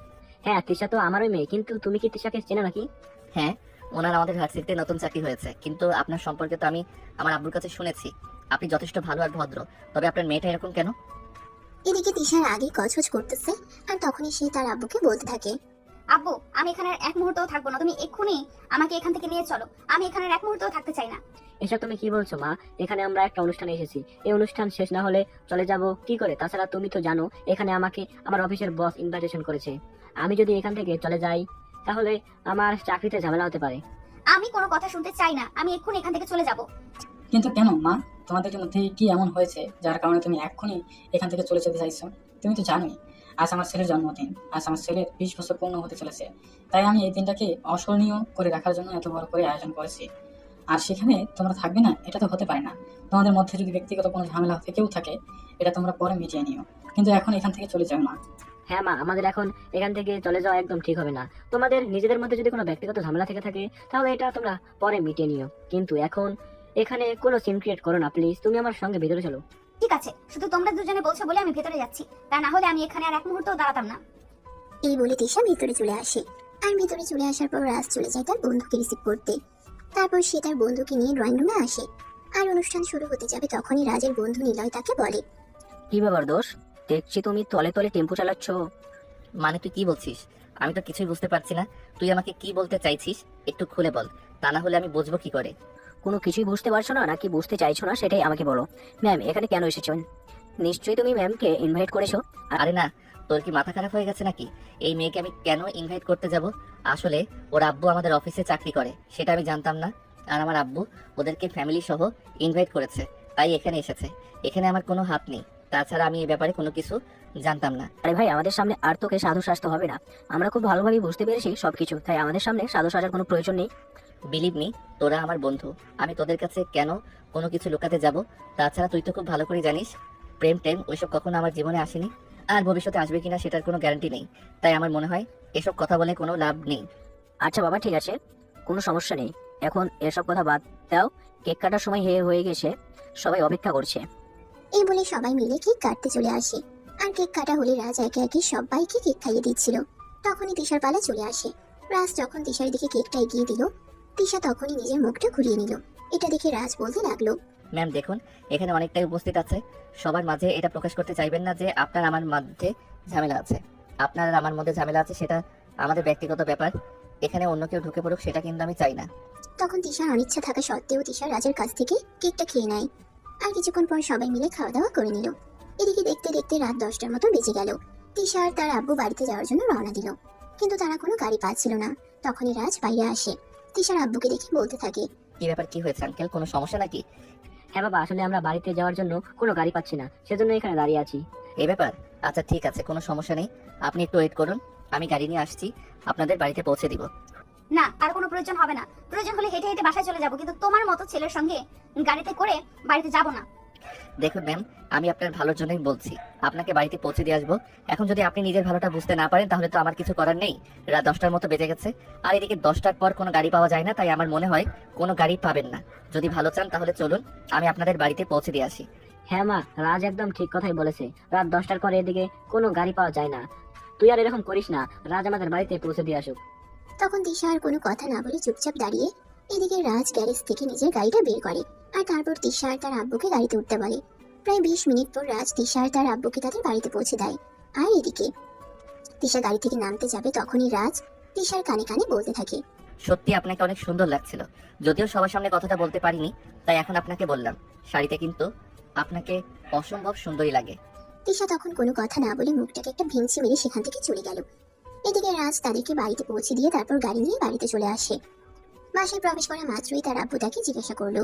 হ্যাঁ, তৃষা তো আমারই মেয়ে, কিন্তু তুমি কি তৃষাকে চেনো নাকি? হ্যাঁ, ওনার আমাদের ভার্সিটিতে নতুন চাকরি হয়েছে, কিন্তু আপনার সম্পর্কে তো আমি আমার আব্বুর কাছে শুনেছি আপনি যথেষ্ট ভালো আর ভদ্র। তবে আপনার মেয়েটা এরকম কেন? এদিকে তিশার আগে গজগজ করতেছে। আর তখনই সে তার আব্বুকে বলতে থাকে, আব্বু, আমি এখানে আর এক মুহূর্তও থাকবো না, তুমি এক্ষুনি আমাকে এখান থেকে নিয়ে চলো। আমি এখানে আর এক মুহূর্তও থাকতে চাই না। এসব তুমি কি বলছো মা? এখানে আমরা একটা অনুষ্ঠানে এসেছি, এই অনুষ্ঠান শেষ না হলে চলে যাব কি করে? তাছাড়া তুমি তো জানো এখানে আমাকে আমার অফিসের বস ইনভাইটেশন করেছে। আমি যদি এখান থেকে চলে যাই তাহলে আমার চাকরিতে ঝামেলা হতে পারে। আমি কোনো কথা শুনতে চাই না, আমি এক্ষুনি এখান থেকে চলে যাব। কিন্তু কেন মা, তোমাদের মধ্যে কি এমন হয়েছে যার কারণে তুমি এক্ষুনি এখান থেকে চলে যেতে চাইছো? তুমি তো জানোই আজ আমার ছেলের জন্মদিন, আজ আমার ছেলের 20 বছর পূর্ণ হতে চলেছে। তাই আমি এই দিনটাকে অস্মরণীয় করে রাখার জন্য এত বড় করে আয়োজন করেছি। আর সেখানে তোমরা থাকবে না, এটা তো হতে পারে না। তোমাদের মধ্যে যদি ব্যক্তিগত কোনো ঝামেলা থেকেও থাকে, এটা তোমরা পরে মিটিয়ে নিও, কিন্তু এখন এখান থেকে চলে যাও না। হ্যাঁ মা, আমাদের এখন এখান থেকে চলে যাওয়া একদম ঠিক হবে না। তোমাদের নিজেদের মধ্যে যদি কোনো ব্যক্তিগত ঝামেলা থেকে থাকে তাহলে এটা তোমরা পরে মিটিয়ে নিও, কিন্তু এখন এখানে কোনো সিন ক্রিয়েট করো না প্লিজ। তুমি আমার সঙ্গে ভিতরে চলো। ঠিক আছে, শুধু তোমরা দুজনে বলছো বলে আমি ভেতরে যাচ্ছি, তা না হলে আমি এখানে আর এক মুহূর্তও দাঁড়াতাম না। এই বলে তিশা ভিতরে চলে আসে। আর ভিতরে চলে আসার পর রাজ চলে যায় তার বন্ধুকে রিসিভ করতে। তারপর সে তার বন্ধুকে নিয়ে ড্রয়িং রুমে আসে। আর অনুষ্ঠান শুরু হতে যাবে তখনই রাজের বন্ধু নিলয় তাকে বলে, কি ব্যাপার দোষ? দেখছি তুমি তলে তলে টেম্পো চালাচ্ছ। মানে তুই কি বলছিস? আমি তো কিছুই বুঝতে পারছি না। তুই আমাকে কি বলতে চাইছিস একটু খুলে বল, তা না হলে আমি বুঝবো কি করে। কোনো কিছুই বুঝতে পারছো না নাকি বুঝতে চাইছো না সেটাই আমাকে বলো। ম্যাম এখানে কেন এসেছেন? নিশ্চয়ই তুমি ম্যামকে ইনভাইট করেছো। আরে না, তোর কি মাথা খারাপ হয়ে গেছে নাকি? এই মেয়েকে আমি কেন ইনভাইট করতে যাব? আসলে ওর আব্বু আমাদের অফিসে চাকরি করে, সেটা আমি জানতাম না। আর আমার আব্বু ওদেরকে ফ্যামিলি সহ ইনভাইট করেছে, তাই এখানে এসেছে। এখানে আমার কোনো হাত নেই। তাছাড়া আমি এই ব্যাপারে কোনো কিছু জানতাম না। আরে ভাই, আমাদের সামনে আর তোকে সাধু সাজতে হবে না। আমরা খুব ভালোভাবে বুঝতে পেরেছি সবকিছু, তাই আমাদের সামনে সাধু সাজার কোনো প্রয়োজন নেই। বিলিভ মি, তোরা আমার বন্ধু, আমি তোদের কাছে কেন কোনো কিছু লুকাতে যাব? তাছাড়া তুই তো খুব ভালো করে জানিস প্রেম টেম ওইসব কখনো আমার জীবনে আসেনি, আর ভবিষ্যতে আসবে কিনা সেটার কোনো গ্যারান্টি নেই। তাই আমার মনে হয় এসব কথা বলে কোনো লাভ নেই। আচ্ছা বাবা, ঠিক আছে, কোনো সমস্যা নেই। এখন এসব কথা বাদ দাও। কেক কাটার সময় হয়ে গেছে, সবাই অপেক্ষা করছে। এই বলে সবাই মিলে কেক কাটতে চলে আসে। আর কেক কাটা হলে রাজ একে একে সবাইকে কেক খাইয়ে দিচ্ছিল। তখনই তিশার পালা চলে আসে। রাজ যখন তিশার দিকে কেকটা এগিয়ে দিল, তিশা তখনই নিজের মুখটা ঘুরিয়ে নিল। এটা দেখে রাজ বলতে লাগলো, ম্যাম দেখুন, এখানে অনেকটাই উপস্থিত আছে, সবার মাঝে এটা প্রকাশ করতে চাইবেন না যে আপনার আমার মধ্যে ঝামেলা আছে। আপনার আর আমার মধ্যে ঝামেলা আছে সেটা আমাদের ব্যক্তিগত ব্যাপার, এখানে অন্য কেউ ঢুকে পড়ুক সেটা কিন্তু আমি চাই না। তখন তিশার অনিচ্ছা থাকা সত্ত্বেও তিশা রাজের কাছ থেকে কেকটা খেয়ে নেয়। আর কিছুক্ষণ পর সবাই মিলে খাওয়া দাওয়া করে নিল। এদিকে দেখতে দেখতে রাত 10টার মতো বেজে গেল। তিশা আর তার আব্বু বাড়িতে যাওয়ার জন্য রওনা দিল, কিন্তু তারা কোনো গাড়ি পাচ্ছিল না। তখনই রাজ বাইরে আসে। তিশার আব্বুকে দেখে বলতে থাকে, কি ব্যাপার, কি হয়েছে আঙ্কেল, কোনো সমস্যা নাকি? হ্যাঁ বাবা, আসলে আমরা বাড়িতে যাওয়ার জন্য কোনো গাড়ি পাচ্ছি না, সেজন্য এখানে দাঁড়িয়ে আছি। এই ব্যাপার, আচ্ছা ঠিক আছে, কোনো সমস্যা নেই, আপনি একটু ওয়েট করুন, আমি গাড়ি নিয়ে আসছি, আপনাদের বাড়িতে পৌঁছে দিব। না, আর কোনো প্রয়োজন হবে না। প্রয়োজন হলে হেঁটে হেঁটে বাসায় চলে যাব, কিন্তু তোমার মতো ছেলের সঙ্গে গাড়িতে করে বাড়িতে যাব না। দেখুন ম্যাম, আমি আপনার ভালোর জন্যই বলছি, আপনাকে বাড়িতে পৌঁছে দিয়ে আসবো। এখন যদি আপনি নিজের ভালোটা বুঝতে না পারেন তাহলে তো আমার কিছু করার নেই। রাত 10টার মতো বেজে গেছে, আর এদিকে 10টার পর কোনো গাড়ি পাওয়া যায় না, তাই আমার মনে হয় কোনো গাড়ি পাবেন না। যদি ভালো চান তাহলে চলুন, আমি আপনাদের বাড়িতে পৌঁছে দিয়ে আসি। হ্যাঁ মা, রাজ একদম ঠিক কথাই বলেছে। রাত 10টার পরে এদিকে কোনো গাড়ি পাওয়া যায় না। তুই আর এরকম করিস না, রাজ আমাদের বাড়িতে পৌঁছে দিয়ে আসুক। তখন তিশা আর কোনো কথা না বলে চুপচাপ দাঁড়িয়ে এদিকে রাজ গ্যারেজ থেকে নিজের গাড়িটা বের করে। আর তারপর তিশা আর তার আব্বুকে গাড়িতে উঠতে বলে। প্রায় 20 মিনিট পর রাজ তিশা আর তার আব্বুকে তাদের বাড়িতে পৌঁছে দেয়। আর এদিকে তিশা গাড়ি থেকে নামতে যাবে তখনই রাজ তিশার কানে কানে বলতে থাকে, সত্যি আপনাকে অনেক সুন্দর লাগছিল, যদিও সবার সামনে কথাটা বলতে পারিনি, তাই এখন আপনাকে বললাম। শাড়িতে কিন্তু আপনাকে অসম্ভব সুন্দরী লাগে। তিশা তখন কোনো কথা না বলে মুখটাকে একটা ভেঙচি মেরে সেখান থেকে চলে গেল। এদিকে রাজ তাদেরকে বাড়িতে পৌঁছে দিয়ে তারপর গাড়ি নিয়ে বাড়িতে চলে আসে। বাসায় প্রবেশ করা মাত্রই তার আব্বু তাকে জিজ্ঞাসা করলো,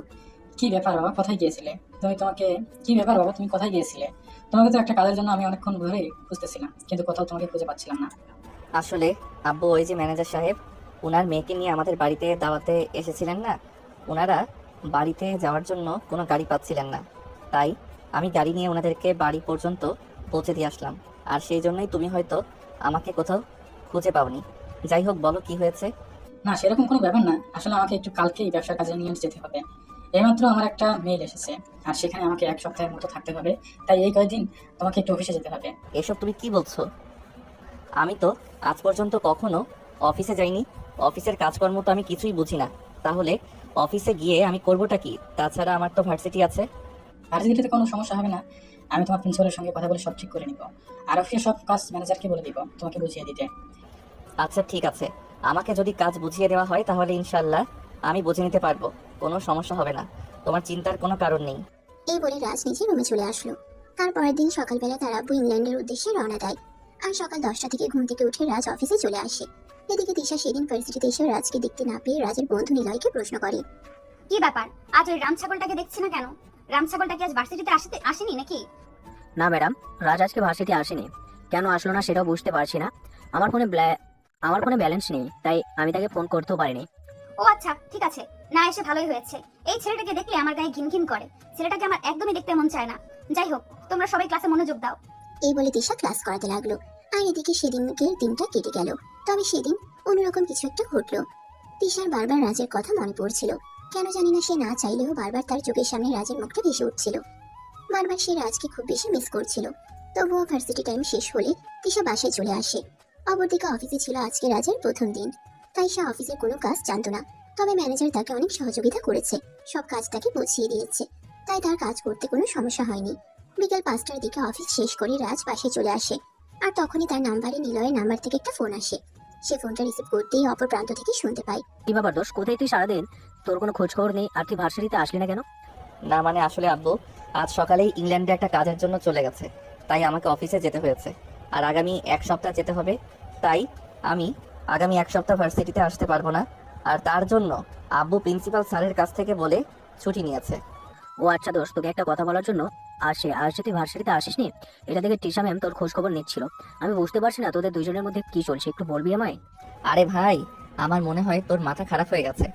কি ব্যাপার বাবা, কোথায় গিয়েছিলে কি ব্যাপার বাবা, তুমি কোথায় গিয়েছিলে? তোমাকে তো একটা কাজের জন্য আমি অনেকক্ষণ ধরে খুঁজতেছিলাম, কিন্তু কোথাও তোমাকে খুঁজে পাচ্ছিলাম না। আসলে আব্বু, ওই যে ম্যানেজার সাহেব, ওনার মেয়েকে নিয়ে আমাদের বাড়িতে দাওয়াতে এসেছিলেন না, ওনারা বাড়িতে যাওয়ার জন্য কোনো গাড়ি পাচ্ছিলেন না, তাই আমি গাড়ি নিয়ে ওনাদেরকে বাড়ি পর্যন্ত পৌঁছে দিয়ে আসলাম। আর সেই জন্যই তুমি হয়তো আমাকে কোথাও খুঁজে পাওনি। যাই হোক, বলো কি হয়েছে। না, সেরকম কোনো ব্যাপার না। আসলে আমাকে একটু কালকেই ব্যবসার কাজে ইংল্যান্ড যেতে হবে। এইমাত্র আমার একটা মেইল এসেছে, আর সেখানে আমাকে 1 সপ্তাহের মতো থাকতে হবে। তাই এই কয়েকদিন তোমাকে একটু অফিসে যেতে হবে। এসব তুমি কি বলছো? আমি তো আজ পর্যন্ত কখনো অফিসে যাইনি, অফিসের কাজকর্ম তো আমি কিছুই বুঝি না। তাহলে অফিসে গিয়ে আমি করবোটা কি? তাছাড়া আমার তো ভার্সিটি আছে। ভার্সিটিতে কোনো সমস্যা হবে না, আমি তোমার প্রিন্সিপালের সঙ্গে কথা বলে সব ঠিক করে নিব। আর অফিসের সব কাজ ম্যানেজারকে বলে দিব তোমাকে বুঝিয়ে দিতে। আচ্ছা ঠিক আছে, আমাকে যদি কাজ বুঝিয়ে দেওয়া হয় তাহলে ইনশাল্লাহ আমি বুঝে নিতে পারবো, কোনো সমস্যা হবে না, তোমার চিন্তার কোনো কারণ নেই। এই বলে রাজ নিজে রুমে চলে আসলো। তারপরের দিন সকালবেলা তার আব্বু ইংল্যান্ডের উদ্দেশ্যে রওনা দেয়। আর সকাল 10টা থেকে ঘুম থেকে উঠে রাজ অফিসে চলে আসে। এদিকে তিশা সেদিন ভার্সিটিতে এসে রাজকে দেখতে না পেয়ে রাজের বন্ধু নিলয়কে প্রশ্ন করে, কি ব্যাপার, আজ ওই রাম ছাগলটাকে দেখছি না কেন? রাম ছাগলটা কি আজ ভার্সিটিতে আসেনি নাকি? না ম্যাডাম, রাজ আজকে ভার্সিটি আসেনি। কেন আসলো না সেটাও বুঝতে পারছি না। আমার ফোনে ব্যালেন্স নেই, তাই আমি তাকে ফোন করতেও পারিনি। ও আচ্ছা, ঠিক আছে, না এসে ভালোই হয়েছে। এই ছেলেটাকে দেখলে আমার গায়ে ঘিনঘিন করে, ছেলেটাকে আমার একদমই দেখতে মন চায় না। যাই হোক, তোমরা সবাই ক্লাসে মনোযোগ দাও। এই বলে তিশা ক্লাস করাতে লাগলো। আর এদিকে সেদিনকের দিনটা কেটে গেল। তবে সেদিন অন্যরকম কিছু একটা ঘটলো। তিশার বারবার রাজের কথা মনে পড়ছিল। কেন জানি না, সে না চাইলেও বারবার তার চোখের সামনে রাজের মুখটা ভেসে উঠছিল। বারবার সে রাজকে খুব বেশি মিস করছিল। তবুও ভার্সিটি টাইম শেষ হলে তিশা বাসায় চলে আসে। অপরদিকে অফিসে ছিল আজকে রাজের প্রথম দিন, তাই সে অফিসের কোনো কাজ জানতো না। তবে ম্যানেজার তাকে অনেক সহযোগিতা করেছে, সব কাজ তাকে বুঝিয়ে দিয়েছে, তাই তার কাজ করতে কোনো সমস্যা হয়নি। বিকেল 5টার দিকে অফিস শেষ করে রাজ বাসায় চলে আসে। আর তখনই তার নাম্বারে নিলয়ের নাম্বার থেকে একটা ফোন আসে। সে ফোনটা রিসিভ করতেই অপর প্রান্ত থেকে শুনতে পায়, কি ব্যাপার দোষ, কোথায় তুই সারাদিন? তোর কোনো খোঁজ খবর নেই, আর তুই ভার্সিটিতে আসলি না কেন? না মানে আসলে আব্বু, আজ সকালেই ইংল্যান্ডে একটা কাজের জন্য চলে গেছে, তাই আমাকে অফিসে যেতে হয়েছে। আর আগামী 1 সপ্তাহ যেতে হবে, তাই আমি আগামী 1 সপ্তাহ ভার্সিটিতে আসতে পারবো না। আর তার জন্য আব্বু প্রিন্সিপাল স্যারের কাছ থেকে বলে ছুটি নিয়েছে। ও আচ্ছা দোষ, তোকে একটা কথা বলার জন্য আসে। আর যে তুই ভার্সিটিতে আসিসনি, এটা দেখে টিশা ম্যাম তোর খোঁজ খবর নিচ্ছিল। আমি বুঝতে পারছি না তোদের দুজনের মধ্যে কি চলছে, একটু বলবি আমায়? আরে ভাই, আমার মনে হয় তোর মাথা খারাপ হয়ে গেছে।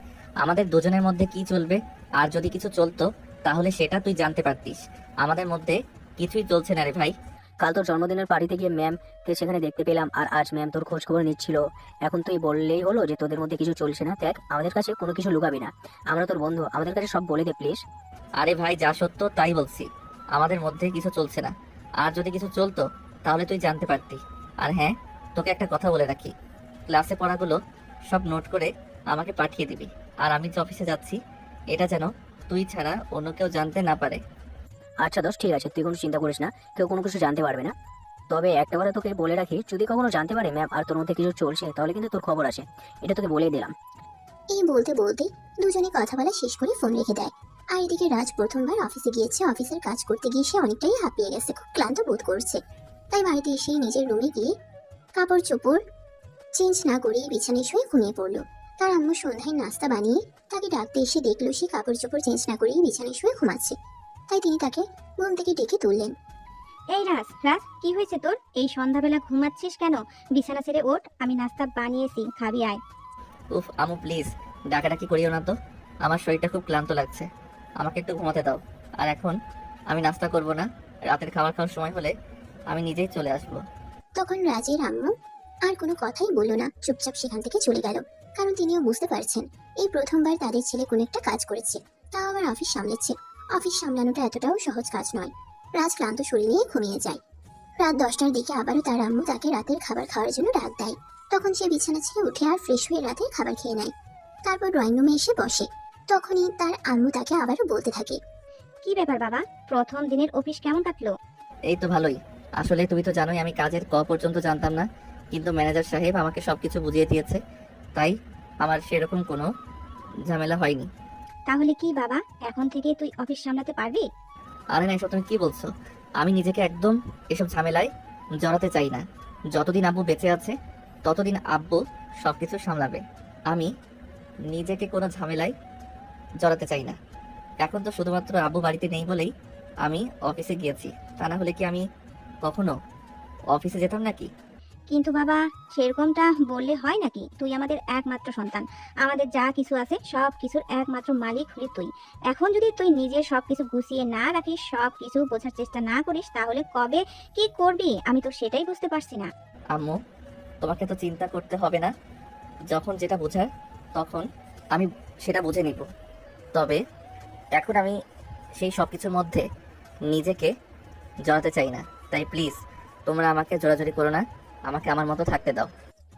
আমাদের দুজনের মধ্যে কি চলবে? আর যদি কিছু চলতো তাহলে সেটা তুই জানতে পারতিস। আমাদের মধ্যে কিছুই চলছে না রে ভাই। কাল তোর জন্মদিনের পার্টিতে গিয়ে ম্যামকে সেখানে দেখতে পেলাম, আর আজ ম্যাম তোর খোঁজ খবর নিচ্ছিল। এখন তুই বললেই হলো যে তোদের মধ্যে কিছু চলছে না? দেখ, আমাদের কাছে কোনো কিছু লুকাবি না, আমরা তোর বন্ধু, আমাদের কাছে সব বলে দে প্লিজ। আরে ভাই, যা সত্য তাই বলছি, আমাদের মধ্যে কিছু চলছে না। আর যদি কিছু চলতো তাহলে তুই জানতে পারতি। আর হ্যাঁ, তোকে একটা কথা বলে রাখি, ক্লাসে পড়াগুলো সব নোট করে আমাকে পাঠিয়ে দিবি। আর আমি যে অফিসে যাচ্ছি এটা যেন তুই ছাড়া অন্য কেউ জানতে না পারে। আচ্ছা দোষ, ঠিক আছে, তুই কোনো চিন্তা করিস না, কেউ কোনো কিছু জানতে পারবে না। তবে একটা কথা তোকে বলে রাখি, যদি কখনো জানতে পারে ম্যাম আর তোর মধ্যে কিছু চলছে, তাহলে কিন্তু তোর খবর আছে, এটা তোকে বলেই দিলাম। এই বলতে বলতে দুজনে কথা বলা শেষ করে ফোন রেখে দেয়। আর এদিকে রাজ প্রথমবার অফিসে গিয়েছে। অফিসের কাজ করতে গিয়ে সে অনেকটাই হাঁপিয়ে গেছে, খুব ক্লান্ত বোধ করছে। তাই বাড়িতে এসে নিজের রুমে গিয়ে কাপড় চোপড় চেঞ্জ না করেই বিছানায় শুয়ে ঘুমিয়ে পড়লো। তার আম্মু সন্ধ্যায় নাস্তা বানিয়ে তাকে ডাকতে এসে দেখলো সে কাপড় চোপড় চেঞ্জ না করেই বিছানায় শুয়ে ঘুমাচ্ছে। তাই তিনি তাকে ঘুম থেকে ডেকে তুললেন। এই রাজ, রাজ, কি হয়েছে তোর? এই সন্ধ্যাবেলা ঘুমাচ্ছিস কেন? বিছানা ছেড়ে ওঠ, আমি নাস্তা বানিয়েছি, খাবি আয়। উফ আমু, প্লিজ ডাকাডাকি করিও না তো, আমার শরীরটা খুব ক্লান্ত লাগছে, আমাকে একটু ঘুমাতে দাও। আর এখন আমি নাস্তা করব না, রাতের খাবার খাওয়ার সময় হলে আমি নিজেই চলে আসবো। তখন রাজের আম্মু আর কোনো কথাই বলল না, চুপচাপ সেখান থেকে চলে গেল। কারণ তিনিও বুঝতে পারছেন এই প্রথমবার তাদের ছেলে কোনো একটা কাজ করেছে, তাও আবার অফিস সামলেছে। অফিস সামলানোটা এতটাও সহজ কাজ নয়। রাজ ক্লান্ত শরীর নিয়ে ঘুমিয়ে যায়। রাত 10টার দিকে আবারও তার আম্মু তাকে রাতের খাবার খাওয়ার জন্য ডাক দেয়। তখন সে বিছানা ছেড়ে উঠে আর ফ্রেশ হয়ে রাতের খাবার খেয়ে নেয়। তারপর ড্রয়িং রুমে এসে বসে। তখনই তার আম্মু তাকে আবারও বলতে থাকে, কি ব্যাপার বাবা, প্রথম দিনের অফিস কেমন কাটলো? এই তো ভালোই। আসলে তুমি তো জানোই আমি কাজের পর্যন্ত জানতাম না, কিন্তু ম্যানেজার সাহেব আমাকে সবকিছু বুঝিয়ে দিয়েছে, তাই আমার সেরকম কোনো ঝামেলা হয়নি। তাহলে কি বাবা, এখন থেকে তুই অফিস সামলাতে পারবি? আরে না, এসব তুমি কি বলছো? আমি নিজেকে একদম এসব ঝামেলায় জড়াতে চাই না। যতদিন আব্বু বেঁচে আছে ততদিন আব্বু সবকিছু সামলাবে। আমি নিজেকে কোনো ঝামেলায় জড়াতে চাই না। এখন তো শুধুমাত্র আব্বু বাড়িতে নেই বলেই আমি অফিসে গিয়েছি, তা না হলে কি আমি কখনো অফিসে যেতাম নাকি? কিন্তু বাবা, সেরকমটা বললে হয় নাকি? তুই আমাদের একমাত্র সন্তান, আমাদের যা কিছু আছে সব কিছুর একমাত্র মালিক হলি তুই। এখন যদি তুই নিজের সব কিছু গুছিয়ে না রাখিস, সব কিছু বোঝার চেষ্টা না করিস, তাহলে কবে কি করবি আমি তো সেটাই বুঝতে পারছি না। আম্মু, তোমাকে তো চিন্তা করতে হবে না, যখন যেটা বোঝার তখন আমি সেটা বুঝে নিব। তবে এখন আমি সেই সব কিছুর মধ্যে নিজেকে জড়াতে চাই না, তাই প্লিজ তোমরা আমাকে জোরাজোরি করো না, আমাকে আমার মতো থাকতে দাও।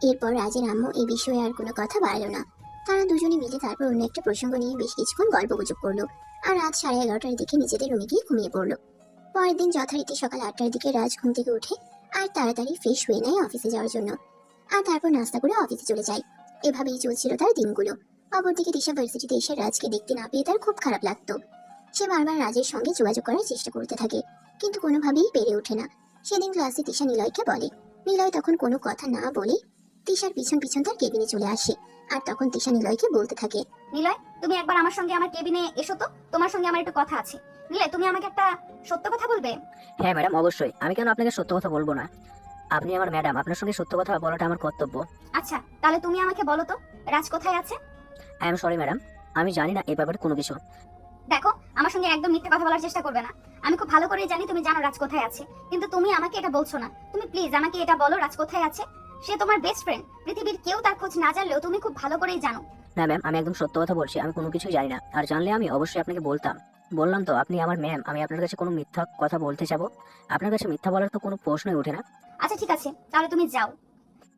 এরপর রাজের আম্মু এই বিষয়ে আর কোনো কথা বাড়ালো না। তারা দুজনে মিলে তারপর অন্য একটা প্রসঙ্গ নিয়ে বেশ কিছুক্ষণ গল্পগুজব করলো। আর রাত 11:30টার দিকে নিজেদের রুমে গিয়ে ঘুমিয়ে পড়লো। পরের দিন যথারীতি সকাল 8টার দিকে রাজ ঘুম থেকে উঠে আর তাড়াতাড়ি ফ্রেশ হয়ে নেয় অফিসে যাওয়ার জন্য। আর তারপর নাস্তা করে অফিসে চলে যায়। এভাবেই চলছিল তার দিনগুলো। অপরদিকে দিশা ভার্সিটিতে এসে রাজকে দেখতে না পেয়ে তার খুব খারাপ লাগতো। সে বারবার রাজের সঙ্গে যোগাযোগ করার চেষ্টা করতে থাকে, কিন্তু কোনোভাবেই পেরে ওঠে না। সেদিন ক্লাসে তিশা নিলয়কে বলে। নিলয় তখন কোনো কথা না বলে তিশার পিছন পিছন তার কেবিনে চলে আসে। আর তখন তিশা নিলয়কে বলতে থাকে, নিলয়, তুমি একবার আমার সঙ্গে আমার কেবিনে এসো তো, তোমার সঙ্গে আমার একটু কথা আছে। নিলয়, তুমি আমাকে একটা সত্য কথা বলবে? হ্যাঁ ম্যাডাম, অবশ্যই। আমি কেন আপনাকে সত্য কথা বলবো না? আপনি আমার ম্যাডাম, আপনার সঙ্গে সত্য কথা বলাটা আমার কর্তব্য। আচ্ছা, তাহলে তুমি আমাকে বলো তো, রাজ কোথায় আছে? আই এম সরি ম্যাডাম, আমি জানি না এই ব্যাপারে কোনো কিছু। দেখো, আমার সঙ্গে একদম মিথ্যে কথা বলার চেষ্টা করবে না। আমি খুব ভালো করেই জানি তুমি জানো রাজ কোথায় আছে, কিন্তু তুমি আমাকে এটা বলছো না। তুমি প্লিজ আমাকে এটা বলো, রাজ কোথায় আছে? সে তোমার বেস্ট ফ্রেন্ড, পৃথিবীর কেউ তার খোঁজ না জানলেও তুমি খুব ভালো করেই জানো। না ম্যাম, আমি একদম সত্য কথা বলছি। আমি কোনো কিছুই জানি না, আর জানলে আমি অবশ্যই আপনাকে বলতাম। বললাম তো, আপনি আমার ম্যাম, আমি আপনার কাছে কোনো মিথ্যা কথা বলতে যাবো? আপনার কাছে মিথ্যা বলার তো কোনো প্রশ্নই ওঠে না। আচ্ছা ঠিক আছে, তাহলে তুমি যাও।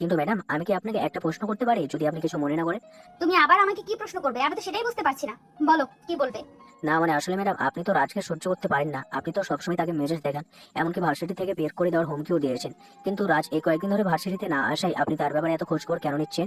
কিন্তু ম্যাডাম, আমি কি আপনাকে একটা প্রশ্ন করতে পারি, যদি আপনি কিছু মনে না করেন? তুমি আবার আমাকে কি প্রশ্ন করবে? আমি তো সেটাই বুঝতে পারছি না, বলো কি বলবে। না মানে আসলে ম্যাডাম, আপনি তো রাজকে সহ্য করতে পারেন না। আপনি তো সবসময় তাকে মেজাজ দেখান, এমনকি ভার্সিটি থেকে বের করে দেওয়ার হুমকিও দিয়েছেন। কিন্তু রাজ এই কয়েকদিন ধরে ভার্সিটিতে না আসায় আপনি তার ব্যাপারে এত খোঁজ খবর কেন নিচ্ছেন?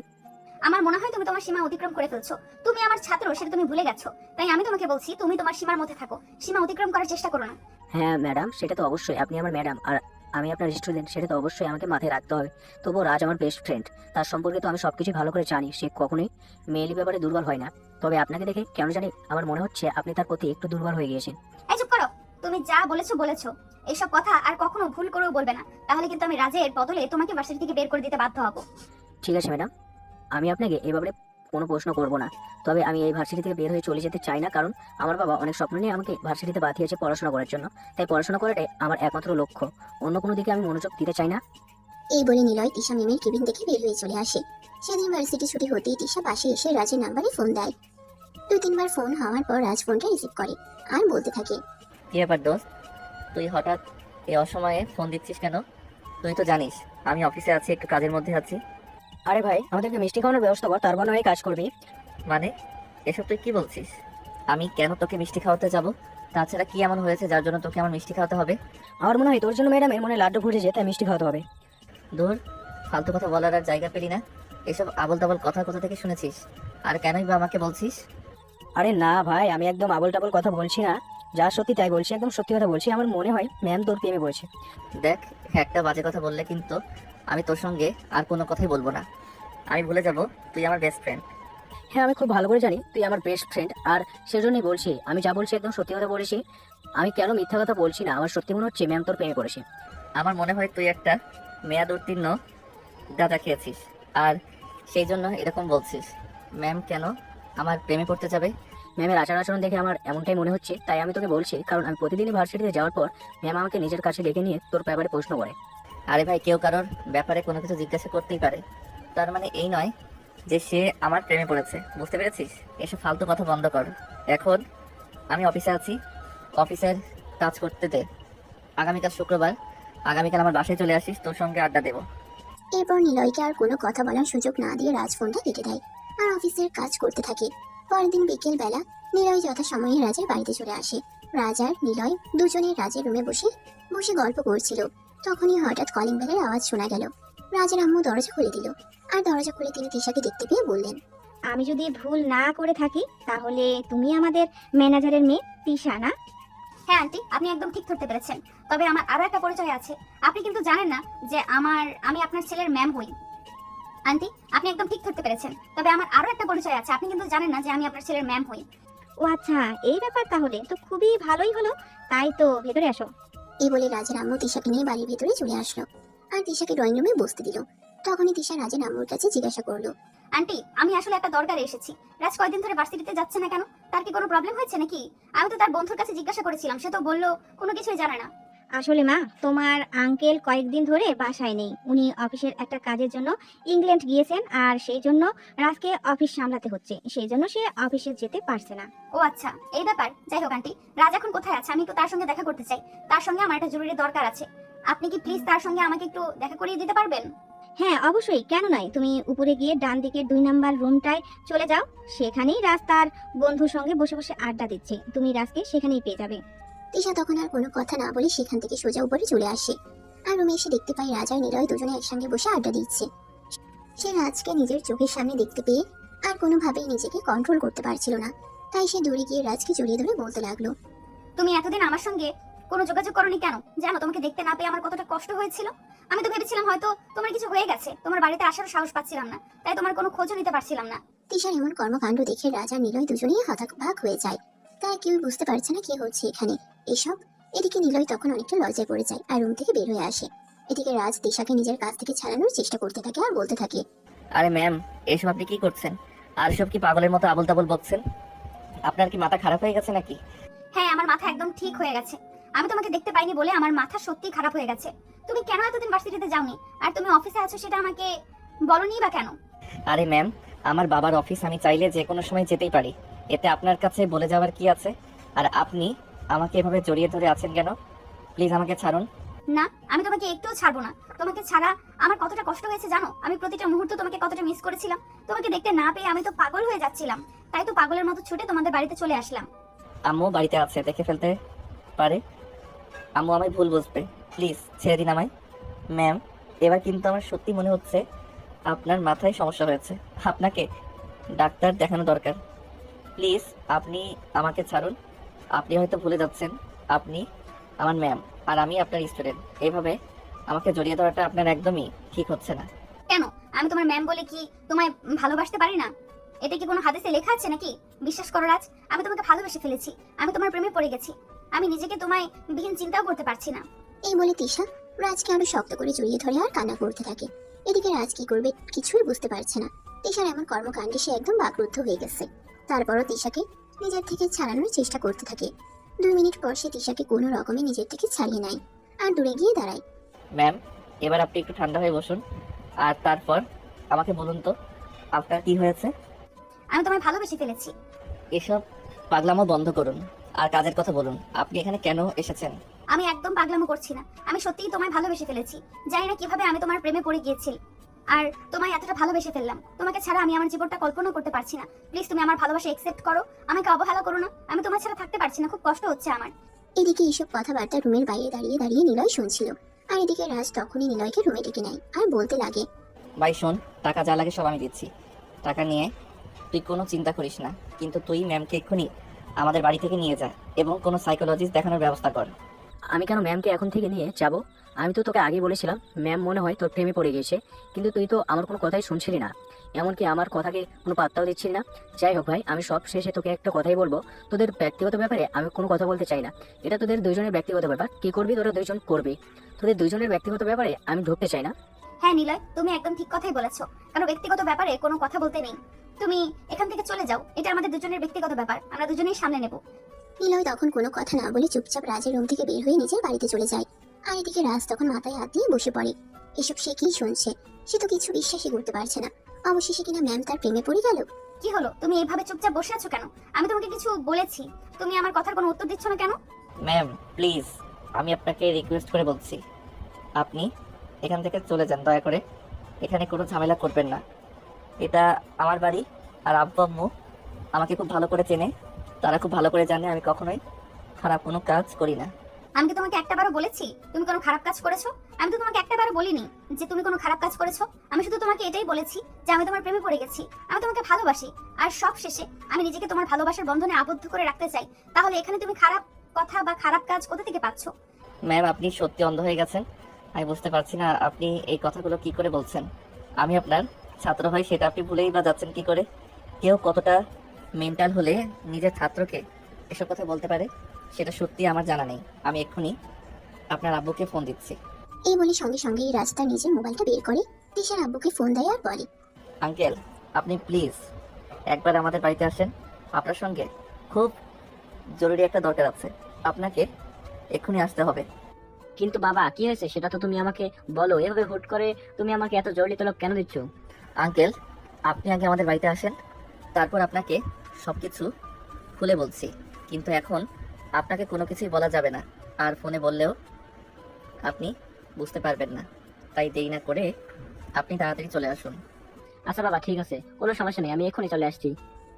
আমার মনে হয় তুমি তোমার সীমা অতিক্রম করে ফেলছো। তুমি আমার ছাত্র, সেটা তুমি ভুলে গেছো। তাই আমি তোমাকে বলছি, তুমি তোমার সীমার মধ্যে থাকো, সীমা অতিক্রম করার চেষ্টা করো না। হ্যাঁ ম্যাডাম, সেটা তো অবশ্যই। আপনি আমার ম্যাডাম আর আমি আপনার স্টুডেন্ট, সেটা তো অবশ্যই আমাকে মাথায় রাখতে হবে। তবুও রাজ আমার বেস্ট ফ্রেন্ড, তার সম্পর্কে তো আমি সবকিছু ভালো করে জানি। সে কখনোই মেয়েলি ব্যাপারে দুর্বল হয় না। তবে আপনাকে দেখে কেন জানি আমার মনে হচ্ছে আপনি তার প্রতি একটু দুর্বল হয়ে গিয়েছেন। এই চুপ করো, তুমি যা বলেছো বলেছো। এইসব কথা আর কখনো ভুল করেও বলবে না, তাহলে কিন্তু আমি রাজের বদলে তোমাকে ভার্সিটি থেকে বের করে দিতে বাধ্য হব। ঠিক আছে ম্যাডাম, আমি আপনাকে এই ব্যাপারে কোনো প্রশ্ন করব না। তবে আমি এই ভার্সিটি থেকে বের হয়ে চলে যেতে চাই না, কারণ আমার বাবা অনেক স্বপ্ন নিয়ে আমাকে ভার্সিটিতে পাঠিয়েছে পড়াশোনা করার জন্য। তাই পড়াশোনা করাটাই আমার একমাত্র লক্ষ্য। অন্য কোনো দিকে আমি মনোযোগ দিতে চাই না। এই বলে নিলয় তিশা মেমের কেবিন থেকে বের হয়ে চলে আসে। সেদিন ভার্সিটি ছুটি হতেই তিশা পাশে এসে রাজের নাম্বারে ফোন দেয়। 2-3বার ফোন হওয়ার পর রাজ ফোনটা রিসিভ করে আর বলতে থাকে, কি ব্যাপার দোস্ত, তুই হঠাৎ এই অসময়ে ফোন দিচ্ছিস কেন? তুই তো জানিস আমি অফিসে আছি, একটু কাজের মধ্যে আছি। আরে ভাই, আমাদেরকে মিষ্টি খাওয়ানোর ব্যবস্থা কর, তারপর নয় কাজ করবি। মানে এসব তুই কি বলছিস? আমি কেন তোকে মিষ্টি খাওয়াতে যাব? তাছাড়া কি এমন হয়েছে যার জন্য তোকে আমার মিষ্টি খাওয়াতে হবে? আমার মনে হয় তোর জন্য ম্যাডামের মনে লাড্ডু ফুটেছে, তাই মিষ্টি খাওয়াতে হবে। দূর, ফালতু কথা বলার আর জায়গা পেলি না। এসব আবল তাবল কথা কোথা থেকে শুনেছিস, আর কেনই বা আমাকে বলছিস? আরে না ভাই, আমি একদম আবল টাবল কথা বলছি না, যা সত্যি তাই বলছি, একদম সত্যি কথা বলছি। আমার মনে হয় ম্যাম তোর প্রেমে পড়েছে। দেখ, একটা বাজে কথা বললে কিন্তু আমি তোর সঙ্গে আর কোনো কথাই বলবো না। আমি ভুলে যাব তুই আমার বেস্ট ফ্রেন্ড। হ্যাঁ, আমি খুব ভালো করে জানি তুই আমার বেস্ট ফ্রেন্ড, আর সেজন্যই বলছি, আমি যা বলছি একদম সত্যি কথা বলেছি। আমি কেন মিথ্যা কথা বলছি না, আমার সত্যি মনে হচ্ছে ম্যাম তোর প্রেমে পড়েছে। আমার মনে হয় তুই একটা মেয়াদ উত্তীর্ণ গাঁজা খেয়েছিস, আর সেই জন্য এরকম বলছিস। ম্যাম কেন আমার প্রেমে পড়তে যাবে? ম্যামের আচার আচরণ দেখে আমার এমনটাই মনে হচ্ছে, তাই আমি তোকে বলছি। কারণ আমি প্রতিদিনই ভার্সিটিতে যাওয়ার পর ম্যাম আমাকে নিজের কাছে ডেকে নিয়ে তোর ব্যাপারে প্রশ্ন করে। আরে ভাই, কেউ কারোর ব্যাপারে কোনো কিছু জিজ্ঞাসা করতেই পারে, তার মানে এই নয় যে সে আমার প্রেমে পড়েছে। বুঝতে পেরেছিস? এসব ফালতু কথা বন্ধ কর। এখন আমি অফিসে আছি, অফিসের কাজ করতে দে। আগামীকাল শুক্রবার, আগামীকাল আমার বাসায় চলে আসিস, তোর সঙ্গে আড্ডা দেবো। এরপর নিলয়কে আর কোনো কথা বলার সুযোগ না দিয়ে রাজ ফোনটা কেটে দেয় আর অফিসের কাজ করতে থাকে। পরের দিন বিকেল বেলা নিলয় যথাসময়ে রাজের বাড়িতে চলে আসে। রাজ আর নিলয় দুজনে রাজের রুমে বসে বসে গল্প করছিল। তখনই হঠাৎ কলিং বেলের আওয়াজ শোনা গেল। রাজের আম্মু দরজা খুলে দিল আর দরজা খুলে তিনি তিশাকে দেখতে পেয়ে বললেন, আমি যদি ভুল না করে থাকি তাহলে তুমি আমাদের ম্যানেজারের মেয়ে তিশা, না? হ্যাঁ আন্টি, আপনি একদম ঠিক ধরতে পেরেছেন। তবে আমার আরো একটা পরিচয় আছে। আপনি কিন্তু জানেন না যে আমি আপনার ছেলের ম্যাম হই। আন্টি, আপনি একদম ঠিক ধরতে পেরেছেন। তবে আমার আরো একটা পরিচয় আছে, আপনি কিন্তু জানেন না যে আমি আপনার ছেলের ম্যাম হই। ও আচ্ছা, এই ব্যাপার তাহলে তো খুবই ভালোই হলো। তাই তো, ভেতরে আসো। এই বলে রাজের আম্মু তিশাকে নিয়ে বাড়ির ভেতরে চলে আসলো আর তিশাকে ড্রয়িং রুমে বসতে দিল। তখনই তিশা রাজের আম্মুর কাছে জিজ্ঞাসা করলো, আন্টি, আমি আসলে একটা দরকারে এসেছি। রাজ কয়দিন ধরে ভার্সিটিতে যাচ্ছে না কেন? তার কি কোনো প্রবলেম হয়েছে নাকি? আমি তো তার বন্ধুর কাছে জিজ্ঞাসা করেছিলাম, সে তো বললো কোনো কিছুই জানে না। আসলে মা, তোমার আঙ্কেল কয়েকদিন ধরে বাসায় নেই। উনি অফিসের একটা কাজের জন্য ইংল্যান্ড গিয়েছেন, আর সেই জন্য রাজকে অফিস সামলাতে হচ্ছে। সেই জন্য সে অফিসে যেতে পারছে না। ও আচ্ছা, এই ব্যাপার। যাই হোক আন্টি, রাজ এখন কোথায় আছে? আমি একটু তার সঙ্গে দেখা করতে চাই। তার সঙ্গে আমার একটা জরুরি দরকার আছে। আপনি কি প্লিজ তার সঙ্গে আমাকে একটু দেখা করিয়ে দিতে পারবেন? হ্যাঁ অবশ্যই, কেন নয়। তুমি উপরে গিয়ে ডান দিকের 2 নাম্বার রুমটায় চলে যাও। সেখানেই রাজ তার বন্ধুর সঙ্গে বসে বসে আড্ডা দিচ্ছে। তুমি রাজকে সেখানেই পেয়ে যাবে। তিশা তখন আর কোনো কথা না বলে সেখান থেকে সোজা উপরে চলে আসে আর রুমে এসে দেখতে পায় রাজ আর নিলয় দুজনে একসঙ্গে বসে আড্ডা দিচ্ছে। সে রাজকে নিজের চোখের সামনে দেখতে পেয়ে আর কোনোভাবেই নিজেকে কন্ট্রোল করতে পারছিল না। তাই সে দৌড়ে গিয়ে রাজকে জড়িয়ে ধরে বলতে লাগলো, তুমি এতদিন আমার সঙ্গে কোনো যোগাযোগ করনি কেন? জানো তোমাকে দেখতে না পেয়ে আমার কতটা কষ্ট হয়েছিল। আমি তো ভেবেছিলাম হয়তো তোমার কিছু হয়ে গেছে, তোমার বাড়িতে আসার সাহস পাচ্ছিলাম না, তাই তোমার কোনো খোঁজও নিতে পারছিলাম না। তিশার এমন কর্মকাণ্ড দেখে রাজ আর নিলয় দুজনেই হতবাক হয়ে যায়। তারা কেউ বুঝতে পারছে না কি হচ্ছে এখানে এসব। এদিকে নিলয় তখন অনেকটা লজ্জায় পড়ে যায় আর রুম থেকে বের হয়ে আসে। এদিকে রাজ তিশাকে নিজের কাছ থেকে ছাড়ানোর চেষ্টা করতে থাকে আর বলতে থাকে, আরে ম্যাম, এসব আপনি কি করছেন? আর সব কি পাগলের মতো আবল তাবল বকছেন? আপনার কি মাথা খারাপ হয়ে গেছে নাকি? হ্যাঁ, আমার মাথা একদম ঠিক হয়ে গেছে। আমি তোমাকে দেখতে পাইনি বলে আমার মাথা সত্যি খারাপ হয়ে গেছে। তুমি কেন এতদিন ভার্সিটিতে যাওনি? আর তুমি অফিসে আছো সেটা আমাকে বলনি বা কেন? আরে ম্যাম, আমার বাবার অফিস আমি চাইলে যে কোনো সময় যেতেই পারি। এতে আপনার কাছে বলে যাওয়ার কি আছে? আর আপনি আমাকে এভাবে জড়িয়ে ধরে আছেন কেন? প্লিজ আমাকে ছাড়ুন। না, আমি তোমাকে একটুও ছাড়বো না। তোমাকে ছাড়া আমার কতটা কষ্ট হয়েছে জানো? আমি প্রতিটা মুহূর্ত তোমাকে কতটা মিস করেছিলাম। তোমাকে দেখতে না পেয়ে আমি তো পাগল হয়ে যাচ্ছিলাম। তাই তো পাগলের মতো ছুটে তোমাদের বাড়িতে চলে আসলাম। আম্মু বাড়িতে আছে, দেখে ফেলতে পারে। আম্মু আমায় ভুল বুঝবে, প্লিজ ছেড়ে দিন আমায়। ম্যাম, এবার কিন্তু আমার সত্যি মনে হচ্ছে আপনার মাথায় সমস্যা হয়েছে। আপনাকে ডাক্তার দেখানো দরকার। প্লিজ আপনি আমাকে ছাড়ুন। আপনি হয়তো ভুলে যাচ্ছেন আপনি আমার ম্যাম আর আমি আপনার স্টুডেন্ট। এইভাবে আমাকে জড়িয়ে ধরাটা আপনার একদমই ঠিক হচ্ছে না। কেন? আমি তোমার ম্যাম বলে কি তোমায় ভালোবাসতে পারি না? এটা কি কোনো হাদিসে লেখা আছে নাকি? বিশ্বাস করো রাজ, আমি তোমাকে ভালোবেসে ফেলেছি। আমি তোমার প্রেমে পড়ে গেছি। আমি নিজেকে তোমায় বিহীন চিন্তাও করতে পারছি না। এই বলে তিশা রাজকে আরো শক্ত করে জড়িয়ে ধরে আর কান্না করতে থাকে। এদিকে রাজ কি করবে কিছুই বুঝতে পারছে না। তিশার এমন কর্মকাণ্ডে সে একদম বাকরুদ্ধ হয়ে গেছে। তারপরও তিশাকে নিজের থেকে ছাড়ানোর চেষ্টা করতে থাকে। 2 মিনিট পর সে তিশাকে কোনো রকমে নিজের থেকে ছাড়িয়ে নেয় আর দূরে গিয়ে দাঁড়ায়। ম্যাম, এবার আপনি একটু ঠান্ডা হয়ে বসুন আর তারপর আমাকে বলুন তো আপনার কি হয়েছে। আমি তোমায় ভালোবেসে ফেলেছি। এসব পাগলামো বন্ধ করুন আর কাজের কথা বলুন। আপনি এখানে কেন এসেছেন? আমি একদম পাগলামো করছি না। আমি সত্যিই তোমায় ভালোবেসে ফেলেছি। জানি না কিভাবে আমি তোমার প্রেমে পড়ে গিয়েছি আর তোমায় এতটা ভালোবেসে ফেললাম। তোমাকে ছাড়া আমি আমার জীবনটা কল্পনা করতে পারছি না। প্লিজ তুমি আমার ভালোবাসা একসেপ্ট করো, আমাকে অবহেলা করো না। আমি তোমার ছাড়া থাকতে পারছি না, খুব কষ্ট হচ্ছে আমার। এদিকে এইসব কথাবার্তা রুমের বাইরে দাঁড়িয়ে দাঁড়িয়ে নিলয় শুনছিল। আর এদিকে রাজ তখনই নিলয়কে রুমে ডেকে নেয় আর বলতে লাগে, ভাই শোন, টাকা যা লাগে সব আমি দিচ্ছি। টাকা নিয়ে তুই কোনো চিন্তা করিস না, কিন্তু তুই ম্যামকে এক্ষুনি আমাদের বাড়ি থেকে নিয়ে যা এবং কোনো সাইকোলজিস্ট দেখানোর ব্যবস্থা কর। আমি কেন ম্যামকে এখন থেকে নিয়ে যাব? আমি তো তোকে আগে বলেছিলাম ম্যাম মনে হয় তোর প্রেমে পড়ে গেছে, কিন্তু তুই তো আমার কোনো কথাই শুনছিলি না, এমনকি আমার কথাকে কোনো পাত্তাও দিচ্ছিলি না। যাই হোক ভাই, আমি সব শেষে তোকে একটা কথাই বলবো, তোদের ব্যক্তিগত ব্যাপারে আমি কোনো কথা বলতে চাই না। এটা তোদের দুইজনের ব্যক্তিগত ব্যাপার, কি করবি তোরা দুইজন করবি। তোদের দুইজনের ব্যক্তিগত ব্যাপারে আমি ঢুকতে চাই না। হ্যাঁ নিলয়, তুমি একদম ঠিক কথাই বলেছো। কারণ ব্যক্তিগত ব্যাপারে কোনো কথা বলতে নেই। তুমি এখান থেকে চলে যাও, এটা আমাদের দুজনের ব্যক্তিগত ব্যাপার, আমরা দুজনেই সামলে নেব। নিলয় তখন কোনো কথা না বলে চুপচাপ রাজের রুম থেকে বের হয়ে নিজের বাড়িতে চলে যায়। আর এদিকে রাজ তখন মাথায় হাত দিয়ে বসে পড়ে। এসব সে কি শুনছে? সে তো কিছু বিশ্বাসই করতে পারছে না। অবশেষে কিনা ম্যাম তার প্রেমে পড়ে গেল। কি হলো? তুমি এইভাবে চুপচাপ বসে আছো কেন? আমি তোমাকে কিছু বলেছি, তুমি আমার কথার কোনো উত্তর দিচ্ছ না কেন? ম্যাম প্লিজ, আমি আপনাকে রিকোয়েস্ট করে বলছি, আপনি এখান থেকে চলে যান দয়া করে। এখানে কোনো ঝামেলা করবেন না। এটা আমার বাড়ি আর আব্বু আম্মু আমাকে খুব ভালো করে চেনে। তারা খুব ভালো করে জানে আমি কখনোই খারাপ কোনো কাজ করি না। আমি কি তোমাকে একটাবারও বলেছি তুমি কোনো খারাপ কাজ করেছো? আমি তো তোমাকে একটাবারও বলিনি যে তুমি কোনো খারাপ কাজ করেছো। আমি শুধু তোমাকে এটাই বলেছি যে আমি তোমার প্রেমে পড়ে গেছি, আমি তোমাকে ভালোবাসি। আর সব শেষে আমি নিজেকে তোমার ভালোবাসার বন্ধনে আবদ্ধ করে রাখতে চাই। তাহলে এখানে তুমি খারাপ কথা বা খারাপ কাজ কোথা থেকে পাচ্ছো? ম্যাম, আপনি সত্যি অন্ধ হয়ে গেছেন। আমি বুঝতে পারছি না আপনি এই কথাগুলো কি করে বলছেন। আমি আপনার ছাত্র হয় সেটা আপনি ভুলেই বা যাচ্ছেন কি করে? কেউ কতটা মেন্টাল হলে নিজের ছাত্রকে এসব কথা বলতে পারে সেটা সত্যি আমার জানা নেই। আমি এক্ষুনি আপনার আব্বুকে ফোন দিচ্ছি। এই বলে সঙ্গে সঙ্গেই রাজ তার নিজের মোবাইলটা বের করে তিশার আব্বুকে ফোন দেয় আর বলে, আঙ্কেল, আপনি প্লিজ একবার আমাদের বাড়িতে আসেন। আপনার সঙ্গে খুব জরুরি একটা দরকার আছে। আপনাকে এক্ষুনি আসতে হবে। কিন্তু বাবা কি হয়েছে সেটা তো তুমি আমাকে বলো। এভাবে হুট করে তুমি আমাকে এত জরুরি তলব কেন দিচ্ছ? আঙ্কেল, আপনি আগে আমাদের বাড়িতে আসেন, তারপর আপনাকে সব কিছু খুলে বলছি। কিন্তু এখন আপনাকে কোনো কিছুই বলা যাবে না, আর ফোনে বললেও আপনি বুঝতে পারবেন না। তাই দেরি না করে আপনি তাড়াতাড়ি চলে আসুন। আচ্ছা বাবা ঠিক আছে, কোনো সমস্যা নেই, আমি এক্ষুনি চলে আসছি।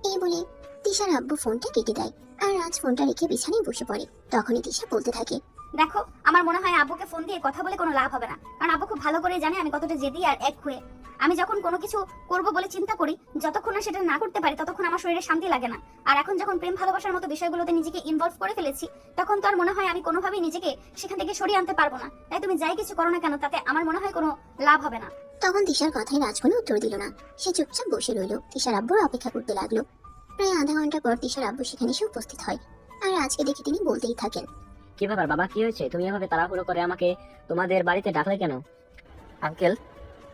এই বলে তিশার আব্বু ফোনটা কেটে দেয় আর রাজ ফোনটা রেখে বিছানায় বসে পড়ে। তখনই তিশা বলতে থাকে, দেখো, আমার মনে হয় আব্বুকে ফোন দিয়ে কথা বলে কোনো লাভ হবে না, কারণ আব্বু খুব ভালো করে জানে আমি কতটা জেদি আর এক হয়ে। আমি যখন কোনো কিছু করব বলে চিন্তা করি, যতক্ষণ না সেটা না করতে পারি ততক্ষণ আমার শরীরে শান্তি লাগে না। আর এখন যখন প্রেম ভালোবাসার মতো বিষয়গুলোতে নিজেকে ইনভলভ করে ফেলেছি, তখন তো আর মনে হয় আমি কোনোভাবেই নিজেকে সেখান থেকে সরিয়ে আনতে পারবো না। তাই তুমি যাই কিছু করো না কেন, তাতে আমার মনে হয় কোনো লাভ হবে না। তখন তিশার কথায় রাজ কোনো উত্তর দিল না। সে চুপচাপ বসে রইল, তিশার আব্বুর অপেক্ষা করতে লাগলো। প্রায় আধা ঘন্টা পর তিশার আব্বু সেখানে এসে উপস্থিত হয় আর রাজকে দেখে তিনি বলতেই থাকেন, কি ব্যাপার বাবা, কি হয়েছে? তুমি এভাবে তাড়াহুড়ো করে আমাকে তোমাদের বাড়িতে ডাকলে কেন? আঙ্কেল,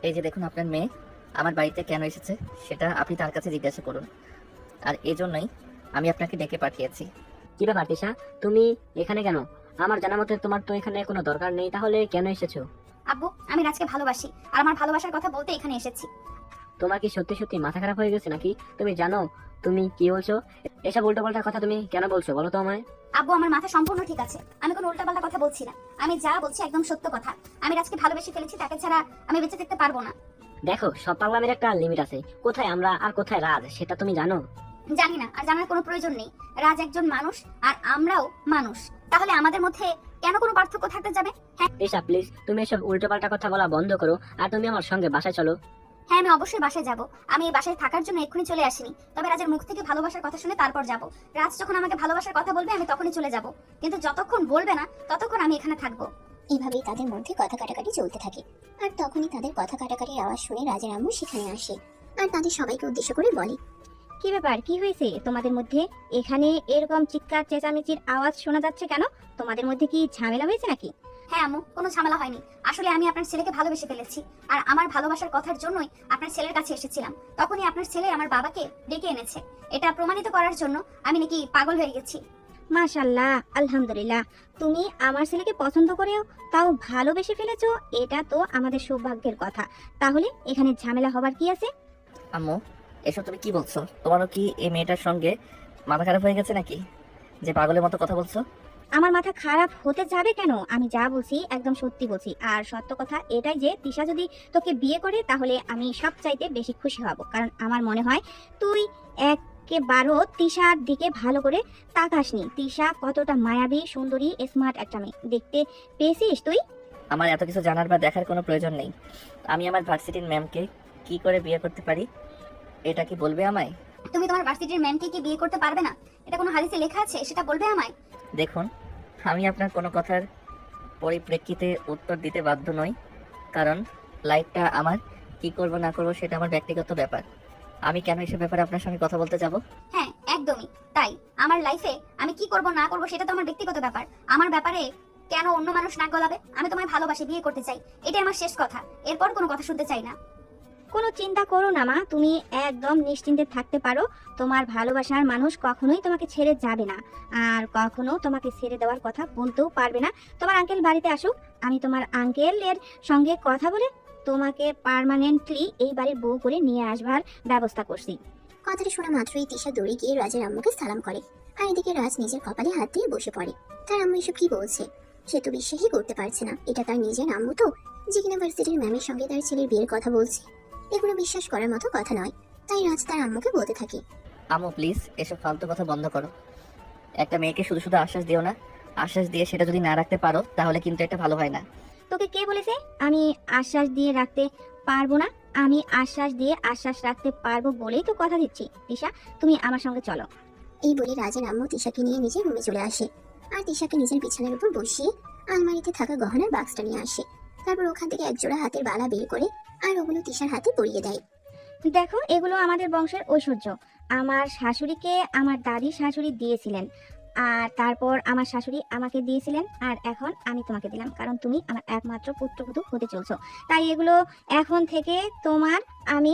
এই যে দেখুন আপনার মেয়ে আমার বাড়িতে কেন এসেছে সেটা আপনি তার কাছে জিজ্ঞাসা করুন। আর এজন্যই আমি আপনাকে ডেকে পাঠিয়েছি। কি ব্যাপার তিশা, তুমি এখানে কেন? আমার জানা মতে তোমার তো এখানে কোনো দরকার নেই, তাহলে কেন এসেছো? আব্বু, আমি রাজকে ভালোবাসি আর আমার ভালোবাসার কথা বলতে এখানে এসেছি। তোমার কি সত্যি সত্যি মাথা খারাপ হয়ে গেছে নাকি? তুমি জানো তুমি কি বলছো? এসব উল্টোপাল্টা কথা তুমি কেন বলছো বলো তো আমায়? আব্বু, আমার মাথা সম্পূর্ণ ঠিক আছে, আমি কোনো উল্টাপাল্টা কথা বলছি না। আমি যা বলছি একদম সত্য কথা। আমি রাজকে ভালোবেসে ফেলেছি, তাকে ছাড়া আমি বেঁচে থাকতে পারবো না। দেখো, সব পাগলামের একটা লিমিট আছে। কোথায় আমরা আর কোথায় রাজ সেটা তুমি জানো? জানি না, আর জানার কোনো প্রয়োজন নেই। রাজ একজন মানুষ আর আমরাও মানুষ, তাহলে আমাদের মধ্যে কেন কোনো পার্থক্য থাকতে যাবে? হ্যাঁ তিশা প্লিজ, তুমি এসব উল্টোপাল্টা কথা বলা বন্ধ করো আর তুমি আমার সঙ্গে বাসায় চলো। হ্যাঁ, আমি অবশ্যই বাসায় যাব। আমি এই বাসায় থাকার জন্য এক্ষুনি চলে আসিনি, তবে রাজের মুখ থেকে ভালোবাসার কথা শুনে তারপর যাব। রাজ যখন আমাকে ভালোবাসার কথা বলবে আমি তখনই চলে যাব, কিন্তু যতক্ষণ বলবে না ততক্ষণ আমি এখানে থাকবো। এভাবেই তাদের মধ্যে কথা কাটাকাটি চলতে থাকে। আর তখনই তাদের কথা কাটাকাটির আওয়াজ শুনে রাজের আম্মু সেখানে আসে আর তাদের সবাইকে উদ্দেশ্য করে বলে, কি ব্যাপার, কি হয়েছে তোমাদের মধ্যে? এখানে এরকম চিৎকার চেঁচামেচির আওয়াজ শোনা যাচ্ছে কেন? তোমাদের মধ্যে কি ঝামেলা হয়েছে নাকি? হ্যাঁ আম্মু, কোনো ঝামেলা হয়নি। আসলে আমি আপনার ছেলেকে ভালোবেসে ফেলেছি, আর আমার ভালোবাসার কথার জন্যই আপনার ছেলের কাছে এসেছিলাম। তখনই আপনার ছেলে আমার বাবাকে ডেকে এনেছে। এটা প্রমাণিত করার জন্য আমি নাকি পাগল হয়ে গেছি। মাশাআল্লাহ, আলহামদুলিল্লাহ, তুমি আমার ছেলেকে পছন্দ করেও তাও ভালোবেসে ফেলেছো, এটা তো আমাদের সৌভাগ্যের কথা। তাহলে এখানে ঝামেলা হবার কি আছে? আম্মু, এসব তুমি কি বলছো? তোমারও কি এই মেয়েটার সঙ্গে মাথা খারাপ হয়ে গেছে নাকি যে পাগলের মতো কথা বলছো? আমার মাথা খারাপ হতে যাবে কেন? আমি যা বলছি একদম সত্যি বলছি। আর সত্য কথা এটাই যে তিশা যদি তোকে বিয়ে করে তাহলে আমি সবচাইতে বেশি খুশি হব, কারণ আমার মনে হয় তুই একেবারও তিশার দিকে ভালো করে তাকাসনি। তিশা কতটা মায়াবী, সুন্দরী, স্মার্ট একটা মেয়ে, দেখতে পেয়েছিস তুই? আমার এত কিছু জানার বা দেখার কোনো প্রয়োজন নেই। আমি আমার ভার্সিটির ম্যামকে কি করে বিয়ে করতে পারি এটা কি বলবে আমায়? তুমি তোমার ভার্সিটির ম্যামকে কি বিয়ে করতে পারবে না? এটা কোনো হাদিসে লেখা আছে? সেটা বলবে আমায়। দেখুন, আমি আপনার কোনো কথার পরিপ্রেক্ষিতে উত্তর দিতে বাধ্য নই, কারণ লাইফটা আমার কি করব না করব সেটা আমার ব্যক্তিগত ব্যাপার। আমি কেন এসব ব্যাপারে আপনার সঙ্গে কথা বলতে যাব? হ্যাঁ, একদমই তাই। আমার লাইফে আমি কি করব না করব সেটা তো আমার ব্যক্তিগত ব্যাপার। আমার ব্যাপারে কেন অন্য মানুষ নাক গলাবে? আমি তোমায় ভালোবাসি, বিয়ে করতে চাই, এটাই আমার শেষ কথা। এরপর কোনো কথা শুনতে চাই না। কোনো চিন্তা করো না মা, তুমি একদম নিশ্চিন্তে থাকতে পারো। তোমার ভালোবাসার মানুষ কখনোই তোমাকে ছেড়ে যাবে না, আর কখনো তোমাকে ছেড়ে দেওয়ার কথা বলতেও পারবে না। তোমার আঙ্কেল বাড়িতে আসুক, আমি তোমার আঙ্কেলের সঙ্গে কথা বলে তোমাকে পার্মানেন্টলি এই বাড়ির বউ করে নিয়ে আসবার ব্যবস্থা করছি। কথাটা শোনা মাত্রই তিশা দৌড়ে গিয়ে রাজের আম্মুকে সালাম করে আর এদিকে রাজ নিজের কপালে হাত দিয়ে বসে পড়ে। তার আম্মু এসব কি বলছে সে তো বিশ্বাসই করতে পারছে না। এটা তার নিজের আম্মু তো, যে কিনা ভার্সিটির ম্যামের সঙ্গে তার ছেলের বিয়ের কথা বলছে। এগুলো বিশ্বাস করার মতো কথা নয়। তাই রাজ তার আম্মুকে বলতে থাকে, আম্মু প্লিজ এসব ফালতু কথা বন্ধ করো। একটা মেয়েকে শুধু শুধু আশ্বাস দিও না। আশ্বাস দিয়ে সেটা যদি না রাখতে পারো তাহলে কিন্তু এটা ভালো হয় না। তোকে কে বলেছে আমি আশ্বাস দিয়ে রাখতে পারবো না? আমি আশ্বাস দিয়ে আশ্বাস রাখতে পারবো বলেই তো কথা দিচ্ছি। তিশা, তুমি আমার সঙ্গে চলো। এই বলে রাজের আম্মু তিশাকে নিয়ে নিজের রুমে চলে আসে আর তিশাকে নিজের বিছানার উপর বসিয়ে আলমারিতে থাকা গহনার বাক্সটা নিয়ে আসে। তারপর ওখান থেকে একজোড়া হাতের বালা বের করে আর ওগুলো তিশার হাতে পরিয়ে দেয়। দেখো, এগুলো আমাদের বংশের ঐশ্বর্য। আমার শাশুড়িকে আমার দাদি শাশুড়ি দিয়েছিলেন, আর তারপর আমার শাশুড়ি আমাকে দিয়েছিলেন, আর এখন আমি তোমাকে দিলাম, কারণ তুমি আমার একমাত্র পুত্রবধূ হতে চলছো। তাই এগুলো এখন থেকে তোমার। আমি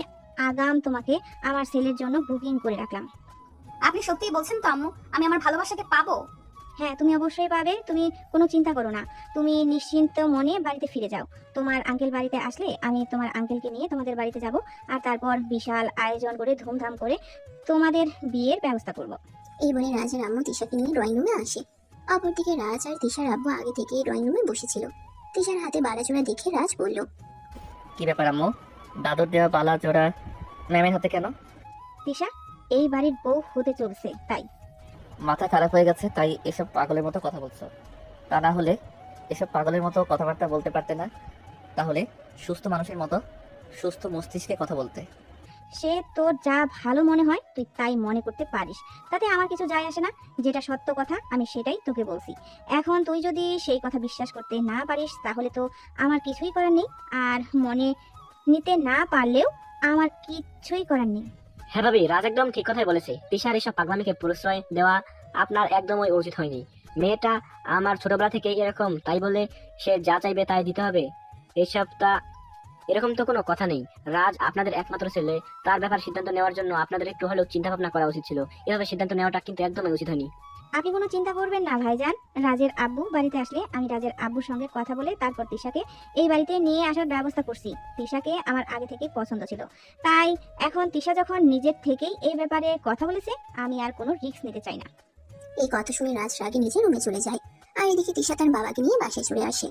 আগাম তোমাকে আমার ছেলের জন্য বুকিং করে রাখলাম। আপনি সত্যিই বলছেন তো আম্মু, আমি আমার ভালোবাসাকে পাবো? হ্যাঁ, তুমি অবশ্যই পাবে। তুমি কোনো চিন্তা করো না, তুমি নিশ্চিন্ত মনে বাড়িতে ফিরে যাও। তোমার আঙ্কেল বাড়িতে আসলে আমি তোমার আঙ্কেলকে নিয়ে তোমাদের বাড়িতে যাব, আর তারপর বিশাল আয়োজন করে ধুমধাম করে তোমাদের বিয়ের ব্যবস্থা করব। এই বলে রাজের আম্মু তিশাকে নিয়ে ড্রয়িং রুমে আসে। অপরদিকে রাজ আর তিশার আব্বু আগে থেকেই ড্রয়িং রুমে বসেছিল। তিশার হাতে বালাজোড়া দেখে রাজ বলল, কি ব্যাপার আম্মু, দাদুর দেওয়া বালা জোড়া ম্যামের হাতে কেন? তিশা এই বাড়ির বউ হতে চলছে, তাই। মাথা খারাপ হয়ে গেছে তাই এসব পাগলের মতো কথা বলছো? তা না হলে এসব পাগলের মতো কথাবার্তা বলতে পারতে না? তাহলে সুস্থ মানুষের মতো সুস্থ মস্তিষ্কে কথা বলতে। সে তোর যা ভালো মনে হয় তুই তাই মনে করতে পারিস, তাতে আমার কিছু যায় আসে না। যেটা সত্য কথা আমি সেটাই তোকে বলছি। এখন তুই যদি সেই কথা বিশ্বাস করতে না পারিস তাহলে তো আমার কিছুই করার নেই, আর মনে নিতে না পারলেও আমার কিছুই করার নেই। হ্যাঁ ভাবি, রাজ একদম ঠিক কথাই বলেছে। তিশার এসব পাগলামিকে প্রশ্রয় দেওয়া আপনার একদমই উচিত হয়নি। মেয়েটা আমার ছোটবেলা থেকেই এরকম, তাই বলে সে যা চাইবে তাই দিতে হবে এরকম তো কোনো কথা নেই। রাজ আপনাদের একমাত্র ছেলে, তার ব্যাপার সিদ্ধান্ত নেওয়ার জন্য আপনাদের একটু হলেও চিন্তা ভাবনা করা উচিত ছিল। এভাবে সিদ্ধান্ত নেওয়াটা কিন্তু একদমই উচিত হয়নি। আপনি কোনো চিন্তা করবেন না ভাইজান। রাজের আব্বু বাড়িতে আসলে আমি রাজের আব্বুর সঙ্গে কথা বলে তারপর তিশাকে এই বাড়িতে নিয়ে আসার ব্যবস্থা করছি। তিশাকে আমার আগে থেকেই পছন্দ ছিল, তাই এখন তিশা যখন নিজের থেকেই এই ব্যাপারে কথা বলেছে আমি আর কোনো রিস্ক নিতে চাই না। এই কথা শুনে রাজ রাগে নিজের রুমে চলে যায়। আর এদিকে তিশা তার বাবাকে নিয়ে বাসায় চলে আসে।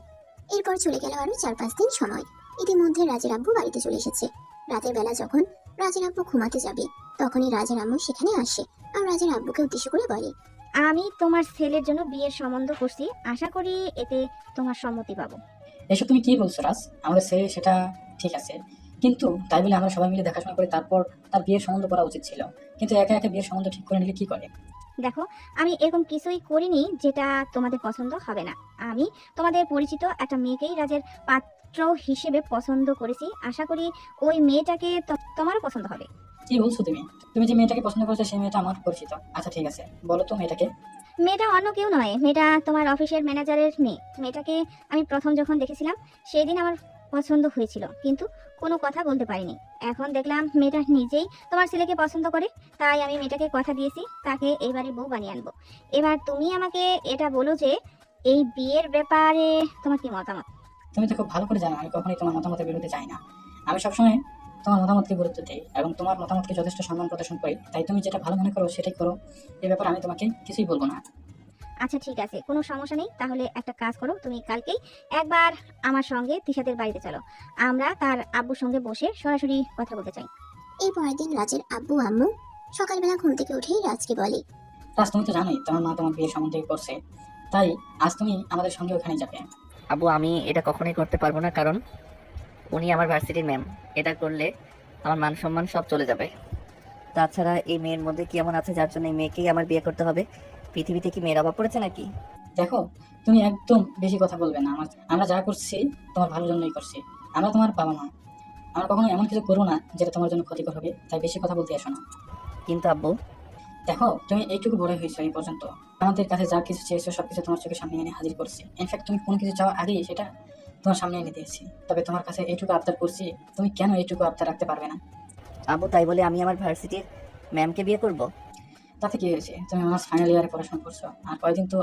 এরপর চলে গেল আরো 4-5 দিন সময়। ইতিমধ্যে রাজের আব্বু বাড়িতে চলে এসেছে। রাতের বেলা যখন রাজের আব্বু ঘুমাতে যাবে তখনই রাজের আম্মু সেখানে আসে আর রাজের আব্বুকে উদ্দেশ্য করে বলে, আমি তোমার ছেলের জন্য বিয়ের সম্বন্ধ করছি, আশা করি এতে তোমার সম্মতি পাবো। এসব তুমি কি বলছো রাজ? আমাদের ছেলে সেটা ঠিক আছে, কিন্তু তাই বলে আমরা সবাই মিলে দেখাশোনা করে তারপর তার বিয়ের সম্বন্ধ করা উচিত ছিল। কিন্তু একা একা বিয়ের সম্বন্ধ ঠিক করে নিলে কি করে? দেখো, আমি এরকম কিছুই করিনি যেটা তোমাদের পছন্দ হবে না। আমি তোমাদের পরিচিত একটা মেয়েকেই রাজের পাত্র হিসেবে পছন্দ করেছি, আশা করি ওই মেয়েটাকে তোমারও পছন্দ হবে। কি বলছো তুমি? তুমি যে মেয়েটাকে পছন্দ করছো সেই মেয়েটা আমার পরিচিত। আচ্ছা ঠিক আছে, বলো তো মেয়েটাকে। মেয়েটা অন্য কেউ নয়, মেয়েটা তোমার অফিসের ম্যানেজারের মেয়ে। মেয়েটাকে আমি প্রথম যখন দেখেছিলাম সেই দিন আমার পছন্দ হয়েছিল, কিন্তু কোনো কথা বলতে পারিনি। এখন দেখলাম মেয়েটা নিজেই তোমার ছেলেকে পছন্দ করে, তাই আমি মেয়েটাকে কথা দিয়েছি তাকে এইবারে বউ বানিয়ে আনবো। এবার তুমি আমাকে এটা বলো যে এই বিয়ের ব্যাপারে তোমার কি মতামত? তুমি তো খুব ভালো করে জানো আমি কখনোই তোমার মতামতের বিরুদ্ধে যাই না। আমি সবসময় তোমার মতামতকে গুরুত্ব দিই এবং তোমার মতামতকে যথেষ্ট সম্মান প্রদর্শন করি। তাই তুমি যেটা ভালো মনে করো সেটাই করো। এ ব্যাপারে আমি তোমাকে কিছুই বলবো না। আচ্ছা ঠিক আছে, কোনো সমস্যা নেই। তাহলে একটা কাজ করো, তুমি কালকেই একবার আমার সঙ্গে তিশাদের বাড়িতে চলো, আমরা তার আব্বুর সঙ্গে বসে সরাসরি কথা বলতে চাই। এই পরের দিন রাজের আব্বু আম্মু সকালবেলা ঘুম থেকে উঠেই রাজকে বলে, রাজ তুমি তো জানোই তোমার মা তোমার বিয়ের সম্বন্ধে করছে, তাই আজ তুমি আমাদের সঙ্গে ওখানে যাবে। আব্বু, আমি এটা কখনোই করতে পারবো না, কারণ উনি আমার ভার্সিটির ম্যাম। এটা করলে আমার মান সম্মান সব চলে যাবে। তাছাড়া এই মেয়ের মধ্যে কি এমন আছে যার জন্য এই মেয়েকেই আমার বিয়ে করতে হবে? পৃথিবীতে কি মেয়ের অভাব পড়েছে নাকি? দেখো, তুমি একদম বেশি কথা বলবে না। আমরা যা করছি তোমার ভালোর জন্যই করছি। আমরা তোমার বাবা মা, আমরা কখনো এমন কিছু করবো না যেটা তোমার জন্য ক্ষতিকর হবে। তাই বেশি কথা বলতে এসো না। কিন্তু আব্বু, দেখো, তুমি এইটুকু বড় হয়েছো, এই পর্যন্ত আমাদের কাছে যা কিছু চেয়েছো সবকিছু তোমার চোখের সামনে এনে হাজির করছি। ইনফ্যাক্ট তুমি কোনো কিছু চাওয়ার আগেই সেটা তোমার সামনে এনে দিয়েছি। তবে তোমার কাছে এইটুকু আবদার করছি, তুমি কেন এইটুকু আবদার রাখতে পারবে না? আব্বু, তাই বলে আমি আমার ভার্সিটির ম্যামকে বিয়ে করব? তাতে কি হয়েছে? তুমি আমার ফাইনাল ইয়ারে পড়াশোনা করছো, আর কয়দিন তো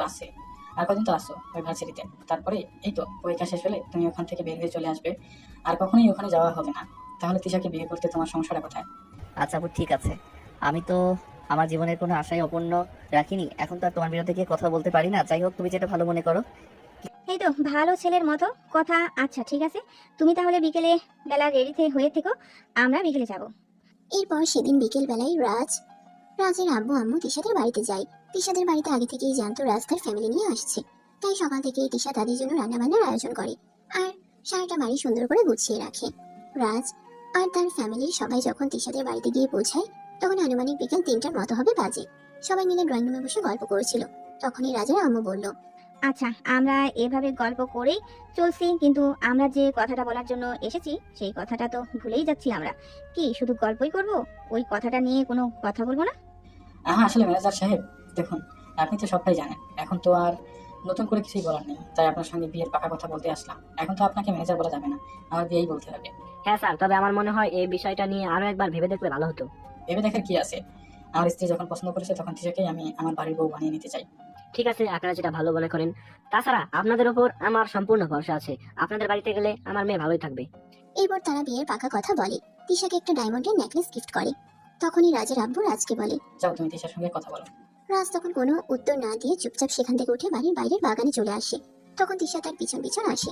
আসো ওই ভার্সিটিতে। তারপরে এই তো পরীক্ষা শেষ হলে তুমি ওখান থেকে বের হয়ে চলে আসবে, আর কখনোই ওখানে যাওয়া হবে না। তাহলে তিশাকে বিয়ে করতে তোমার সমস্যাটা কোথায়? আচ্ছা আব্বু, ঠিক আছে। আমি তো আমার জীবনের কোনো আশাই অপূর্ণ রাখিনি। এখন তো আর তোমার বিরুদ্ধে গিয়ে কথা বলতে পারি না। যাই হোক, তুমি যেটা ভালো মনে করো। এই তো ভালো ছেলের মতো কথা। আচ্ছা ঠিক আছে, তুমি তাহলে বিকেলে বেলা রেডি হয়ে থেকো, আমরা বিকেলে যাব। এরপর সেদিন বিকেল বেলায় রাজের আব্বু আম্মু তিশাদের বাড়িতে যায়। তিশাদের বাড়িতে আগে থেকেই জানতো রাজ তার ফ্যামিলি নিয়ে আসছে, তাই সকাল থেকেই তিশা তাদের জন্য রান্নাবান্নার আয়োজন করে আর সারাটা বাড়ি সুন্দর করে গুছিয়ে রাখে। রাজ আর তার ফ্যামিলির সবাই যখন তিশাদের বাড়িতে গিয়ে পৌঁছায় তখন আনুমানিক বিকেল 3টার মতো হবে বাজে। সবাই মিলে ড্রয়িং রুমে বসে গল্প করছিল। তখনই রাজের আম্মু বলল, আচ্ছা, আমরা এভাবে গল্প করেই চলছি, কিন্তু আমরা যে কথাটা বলার জন্য এসেছি সেই কথাটা তো ভুলেই যাচ্ছি আমরা। কি শুধু গল্পই করব? ওই কথাটা নিয়ে কোনো কথা বলবো না? হ্যাঁ আসলে ম্যানেজার সাহেব, দেখুন আপনি তো সবটাই জানেন, এখন তো আর নতুন করে কিছুই বলার নেই, তাই আপনার সঙ্গে বিয়ের পাকা কথা বলতে আসলাম। এখন তো আপনাকে ম্যানেজার বলা যাবে না, আমার বিয়েই বলতে হবে। হ্যাঁ স্যার, তবে আমার মনে হয় এই বিষয়টা নিয়ে আরো একবার ভেবে দেখলে ভালো হতো। ভেবে দেখার কি আছে, আমার স্ত্রী যখন পছন্দ করেছে তখন তিশাকেই আমি আমার বাড়ির বউ বানিয়ে নিতে চাই। ঠিক আছে, আপনারা যেটা ভালো মনে করেন। তাছাড়া আপনাদের ওপর আমার সম্পূর্ণ ভরসা আছে, আপনাদের বাড়িতে গেলে আমার মেয়ে ভালোই থাকবে। এরপর তারা বিয়ের পাকা কথা বলে। তিশাকে একটা ডায়মন্ডের নেকলেস গিফট করে। তখনই রাজের আব্বু রাজকে বলে। যাও তুমি তিশার সঙ্গে কথা বলো। রাজ তখন কোনো উত্তর না দিয়ে চুপচাপ সেখান থেকে উঠে বাড়ির বাইরের বাগানে চলে আসে। তখন তিশা তার পিছন পিছন আসে।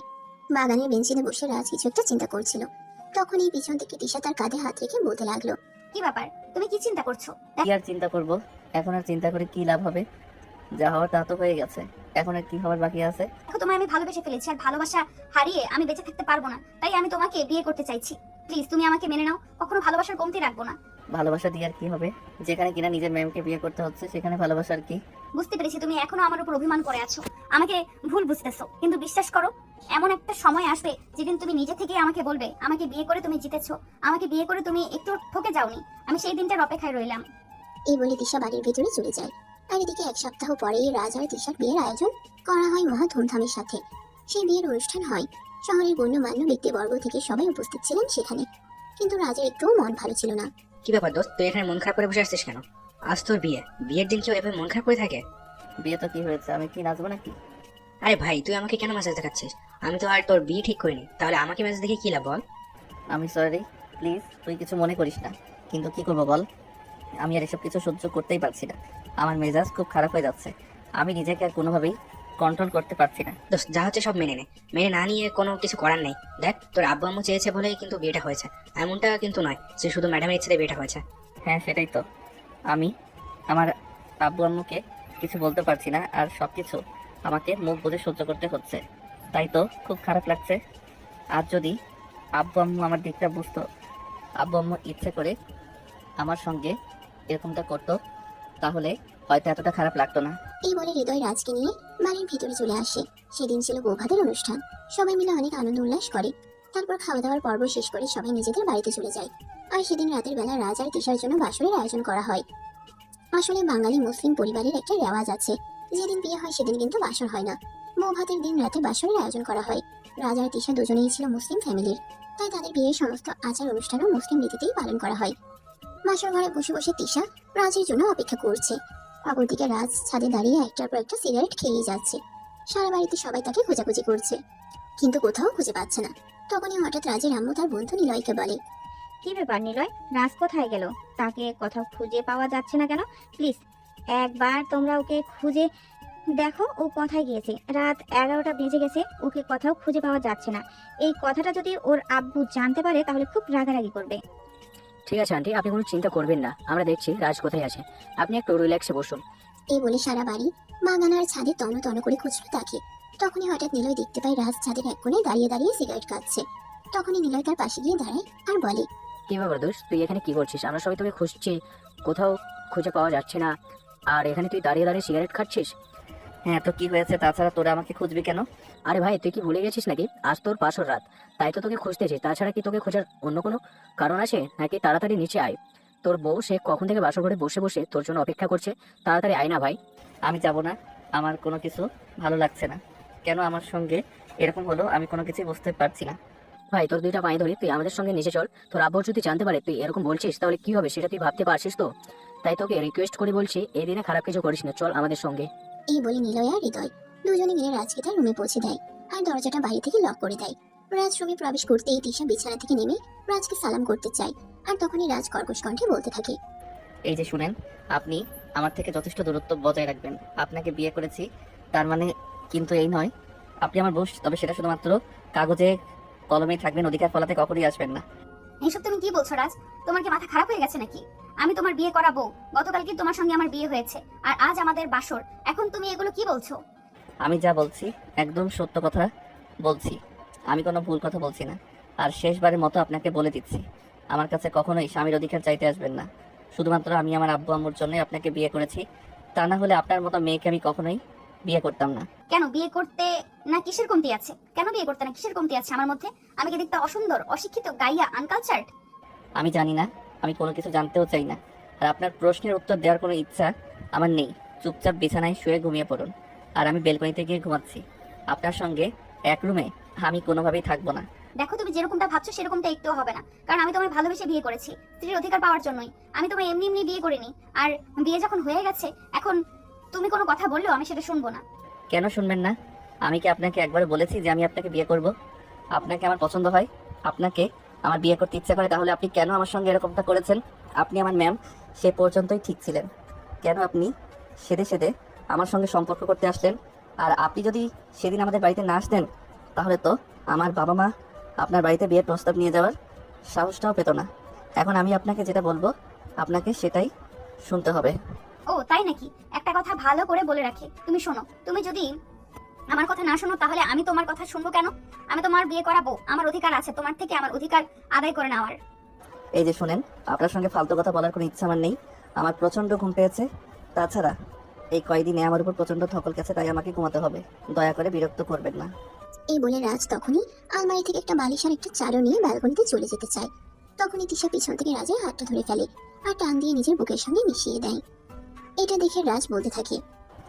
বাগানের বেঞ্চিতে বসে রাজ কিছু একটা চিন্তা করছিল। তখনই পিছন থেকে তিশা তার কাঁধে হাত রেখে বলতে লাগলো। কি ব্যাপার, তুমি কি চিন্তা করছো? কি আর চিন্তা করব? এখন আর চিন্তা করে কি লাভ হবে? যা হওয়ার তা তো হয়ে গেছে, এখন আর কি হওয়ার বাকি আছে? দেখো, তোমায় আমি ভালোবেসে ফেলেছি, আর ভালোবাসা হারিয়ে আমি বেঁচে থাকতে পারবো না। তাই আমি তোমাকে বিয়ে করতে চাইছি। প্লিজ তুমি আমাকে মেনে নাও, কখনো ভালোবাসার কমতি রাখবো না। ভালোবাসা দিয়ে আর কি হবে? যেখানে কিনা নিজের ম্যামকে বিয়ে করতে হচ্ছে সেখানে ভালোবাসার কি? বুঝতে পেরেছি তুমি এখনো আমার উপর অভিমান করে আছো, আমাকে ভুল বুঝতেছো, কিন্তু বিশ্বাস করো, এমন একটা সময় আসবে যেদিন তুমি নিজে থেকে আমাকে বলবে আমাকে বিয়ে করে তুমি জিতেছো, আমাকে বিয়ে করে তুমি একটু ঠকে যাওনি। আমি সেই দিনটার অপেক্ষায় রইলাম। এই বলে তিশা বাড়ির ভেতরে চলে যায়। আর এদিকে এক সপ্তাহ পরেই রাজ আর তিশার বিয়ের আয়োজন করা হয় মহা ধুমধামের সাথে। সেই বিয়ের অনুষ্ঠান হয়। শহরের গণ্যমান্য ব্যক্তিবর্গ থেকে সবাই উপস্থিত ছিলেন সেখানে। কিন্তু রাজের একটুও মন ভালো ছিল না। কি ব্যাপার দোস্ত, তুই এখানে মন খারাপ করে বসে আসছিস কেন? আজ তোর বিয়ে, বিয়ের দিন কেউ এভাবে মন খারাপ করে থাকে? বিয়ে তো কি হয়েছে, আমি কি নাচবো নাকি? আরে ভাই, তুই আমাকে কেন মেসেজ দেখাচ্ছিস? আমি তো আর তোর বিয়ে ঠিক করিনি, তাহলে আমাকে মেসেজ দেখে কি লাভ বল? আমি সরি, প্লিজ তুই কিছু মনে করিস না। কিন্তু কি করবো বল, আমি আর এসব কিছু সহ্য করতেই পারছি না। আমার মেজাজ খুব খারাপ হয়ে যাচ্ছে, আমি নিজেকে আর কোনোভাবেই কন্ট্রোল করতে পারছি না। দোস্ত, যা হচ্ছে সব মেনে নে, মেনে না নিয়ে কোনো কিছু করার নেই। দেখ, তোর আব্বু আম্মু চেয়েছে বলেই কিন্তু বিয়েটা হয়েছে, এমনটা কিন্তু নয় যে শুধু ম্যাডামের ইচ্ছেতে বিয়েটা হয়েছে। হ্যাঁ সেটাই তো, আমি আমার আব্বু আম্মুকে কিছু বলতে পারছি না, আর সব কিছু আমাকে মুখ বুজে সহ্য করতে হচ্ছে, তাই তো খুব খারাপ লাগছে। আর যদি আব্বু আম্মু আমার দিকটা বুঝতো, আব্বু আম্মু ইচ্ছে করে আমার সঙ্গে এরকমটা করতো, তাহলে হয়তো এতটা খারাপ লাগতো না। এই বলে হৃদয় রাজকে নিয়ে বাড়ির ভিতরে চলে আসে। সেদিন ছিল বৌভাতের অনুষ্ঠান। সবাই মিলে অনেক আনন্দ উল্লাস করে। তারপর খাওয়া দাওয়ার পর্ব শেষ করে সবাই নিজেদের বাড়িতে চলে যায়। আর সেদিন রাতের বেলা রাজ আর তিশার জন্য বাসরের আয়োজন করা হয়। আসলে বাঙালি মুসলিম পরিবারের একটা রেওয়াজ আছে, যেদিন বিয়ে হয় সেদিন কিন্তু বাসর হয় না। বৌভাতের দিন রাতে বাসরের আয়োজন করা হয়। রাজ আর তিশা দুজনেই ছিল মুসলিম ফ্যামিলির, তাই তাদের বিয়ের সমস্ত আচার অনুষ্ঠানও মুসলিম রীতিতেই পালন করা হয়। বাসর ঘরে বসে বসে তিশা রাজের জন্য অপেক্ষা করছে। অপরদিকে রাজ ছাদে দাঁড়িয়ে একটার পর একটা সিগারেট খেয়েই যাচ্ছে। সারা বাড়িতে সবাই তাকে খোঁজাখুঁজি করছে, কিন্তু কোথাও খুঁজে পাচ্ছে না। তখনই হঠাৎ রাজের আম্মু তার বন্ধু নিলয়কে বলে। কি ব্যাপার নিলয়, রাজ কোথায় গেল? তাকে কোথাও খুঁজে পাওয়া যাচ্ছে না কেন? প্লিজ একবার তোমরা ওকে খুঁজে দেখো, ও কোথায় গিয়েছে। রাত 11টা বেজে গেছে, ওকে কোথাও খুঁজে পাওয়া যাচ্ছে না। এই কথাটা যদি ওর আব্বু জানতে পারে তাহলে খুব রাগারাগি করবে। ঠিক আছে আন্টি, আপনি কোনো চিন্তা করবেন না, আমরা দেখছি রাজ কোথায় আছে, আপনি একটু রিল্যাক্সে বসুন। এই বলে সারা বাড়ি বাগানার ছাদে তন্ন তন্ন করে খুঁজলো তাকে। তখনই হঠাৎ নিলয় দেখতে পায় রাজ ছাদের এক কোণে দাঁড়িয়ে দাঁড়িয়ে সিগারেট খাচ্ছে। তখনই নিলয় তার পাশে গিয়ে দাঁড়ায় আর বলে। কি ব্যাপার দোষ, তুই এখানে কি করছিস? আমরা সবাই তোকে খুঁজছি, কোথাও খুঁজে পাওয়া যাচ্ছে না, আর এখানে তুই দাঁড়িয়ে দাঁড়িয়ে সিগারেট খাচ্ছিস। হ্যাঁ তো কি হয়েছে, তাছাড়া তোরা আমাকে খুঁজবি কেন? আরে ভাই, তুই কি ভুলে গেছিস নাকি আজ তোর বাসর রাত, তাই তো তোকে খুঁজতেছি। তাছাড়া কি তোকে খোঁজার অন্য কোনো কারণ আছে নাকি? তাড়াতাড়ি নিচে আয়, তোর বউ সে কখন থেকে বাসর ঘরে বসে বসে তোর জন্য অপেক্ষা করছে, তাড়াতাড়ি আয় না ভাই। আমি যাব না, আমার কোনো কিছু ভালো লাগছে না। কেন আমার সঙ্গে এরকম হলো আমি কোনো কিছুই বুঝতে পারছি না। ভাই, তোর দুইটা পায়ে ধরি, তুই আমাদের সঙ্গে নিচে চল। তোর আব্বু যদি জানতে পারে তুই এরকম বলছিস তাহলে কি হবে সেটা তুই ভাবতে পারছিস তো? তাই তোকে রিকোয়েস্ট করে বলছি, এই দিনে খারাপ কিছু করিস না, চল আমাদের সঙ্গে। এই বলে নিলয় আর হৃদয় দুজনে মিলে রাজকে তার রুমে পৌঁছে দেয় আর দরজাটা বাইরে থেকে লক করে দেয়। রাজ রুমে প্রবেশ করতেই তিশা বিছানা থেকে নেমে রাজকে সালাম করতে চায়। আর তখনই রাজ কর্কশ কণ্ঠে বলতে থাকে। এই যে শুনেন, আপনি আমার থেকে যথেষ্ট দূরত্ব বজায় রাখবেন। আপনাকে বিয়ে করেছি তার মানে কিন্তু এই নয় আপনি আমার বস, তবে সেটা শুধুমাত্র কাগজে কলমেই থাকবেন, অধিকার ফলাতে কখনই আসবেন না। এইসব তুমি কি বলছো রাজ? তোমার কি মাথা খারাপ হয়ে গেছে নাকি? আমি তোমার বিয়ে করাবো, গতকাল কি তোমার সঙ্গে আমার বিয়ে হয়েছে, আর আজ আমাদের বাসর। এখন তুমি এগুলো কি বলছো? আমি যা বলছি একদম সত্য কথা বলছি, আমি কোনো ভুল কথা বলছি না। আর শেষবারের মতো আপনাকে বলে দিচ্ছি, আমার কাছে কখনোই স্বামীর অধিকার চাইতে আসবেন না। শুধুমাত্র আমি আমার আব্বু আম্মুর জন্যই আপনাকে বিয়ে করেছি, তা না হলে আপনার মতো মেয়েকে আমি কখনোই বিয়ে করতাম না। কেন বিয়ে করতে না কিসের কমতি আছে? কেন বিয়ে করতে না কিসের কমতি আছে আমার মধ্যে? আমি কি দেখতে অসুন্দর, অশিক্ষিত, গাইয়া, আনকালচার্ড? আমি জানি না, আমি কোনো কিছু জানতেও চাই না। আর আপনার প্রশ্নের উত্তর দেওয়ার কোনো ইচ্ছা আমার নেই। চুপচাপ বিছানায় শুয়ে ঘুমিয়ে পড়ুন। আর আমি বেলকনিতে গিয়ে ঘুমাচ্ছি। আপনার সঙ্গে এক রুমে আমি কোনোভাবেই থাকবো না। দেখো, তুমি যেরকমটা ভাবছো সেরকমটা একটুও হবে না। কারণ আমি তোমায় ভালোবেসে বিয়ে করেছি, স্ত্রীর অধিকার পাওয়ার জন্যই। আমি তোমায় এমনি এমনি বিয়ে করিনি। আর বিয়ে যখন হয়ে গেছে, এখন তুমি কোনো কথা বললেও আমি সেটা শুনবো না। কেন শুনবেন না? আমি কি আপনাকে একবার বলেছি যে আমি আপনাকে বিয়ে করব? আপনাকে আমার পছন্দ হয়, আপনাকে আমার বিয়ে করতে ইচ্ছা করে, তাহলে আপনি কেন আমার সঙ্গে এরকমটা করেছেন? আপনি আমার ম্যাম সে পর্যন্তই ঠিক ছিলেন। কেন আপনি সেদে সেদে আমার সঙ্গে সম্পর্ক করতে আসলেন? আর আপনি যদি সেদিন আমাদের বাড়িতে না আসতেন, তাহলে তো আমার বাবা মা আপনার বাড়িতে বিয়ের প্রস্তাব নিয়ে যাওয়ার সাহসটাও পেত না। এখন আমি আপনাকে যেটা বলবো, আপনাকে সেটাই শুনতে হবে। ও তাই নাকি? একটা কথা ভালো করে বলে রাখি, তুমি শোনো। তুমি যদি আমার কথা না শোনো, তাহলে আমি তোমার কথা শুনবো কেন? আমি তোমার বিয়ে করাবো, আমার অধিকার আছে তোমার থেকে আমার অধিকার আদায় করে নেওয়ার। এই যে শোনেন, আপনার সঙ্গে ফালতু কথা বলার কোনো ইচ্ছা আমার নেই। আমার প্রচণ্ড ঘুম পেয়েছে। তাছাড়া এই কয়দিনে আমার উপর প্রচণ্ড ধকল গেছে, তাই আমাকে ঘুমাতে হবে। দয়া করে বিরক্ত করবেন না। এই বলে রাজ তখনই আলমারি থেকে একটা বালিশ আর একটা চাদর নিয়ে ব্যালকনিতে চলে যেতে চায়। তখনই তিশা পিছন থেকে রাজের হাতটা ধরে ফেলে আর টান দিয়ে নিজের বুকের সঙ্গে মিশিয়ে দেয়। এটা দেখে রাজ বলতে থাকে,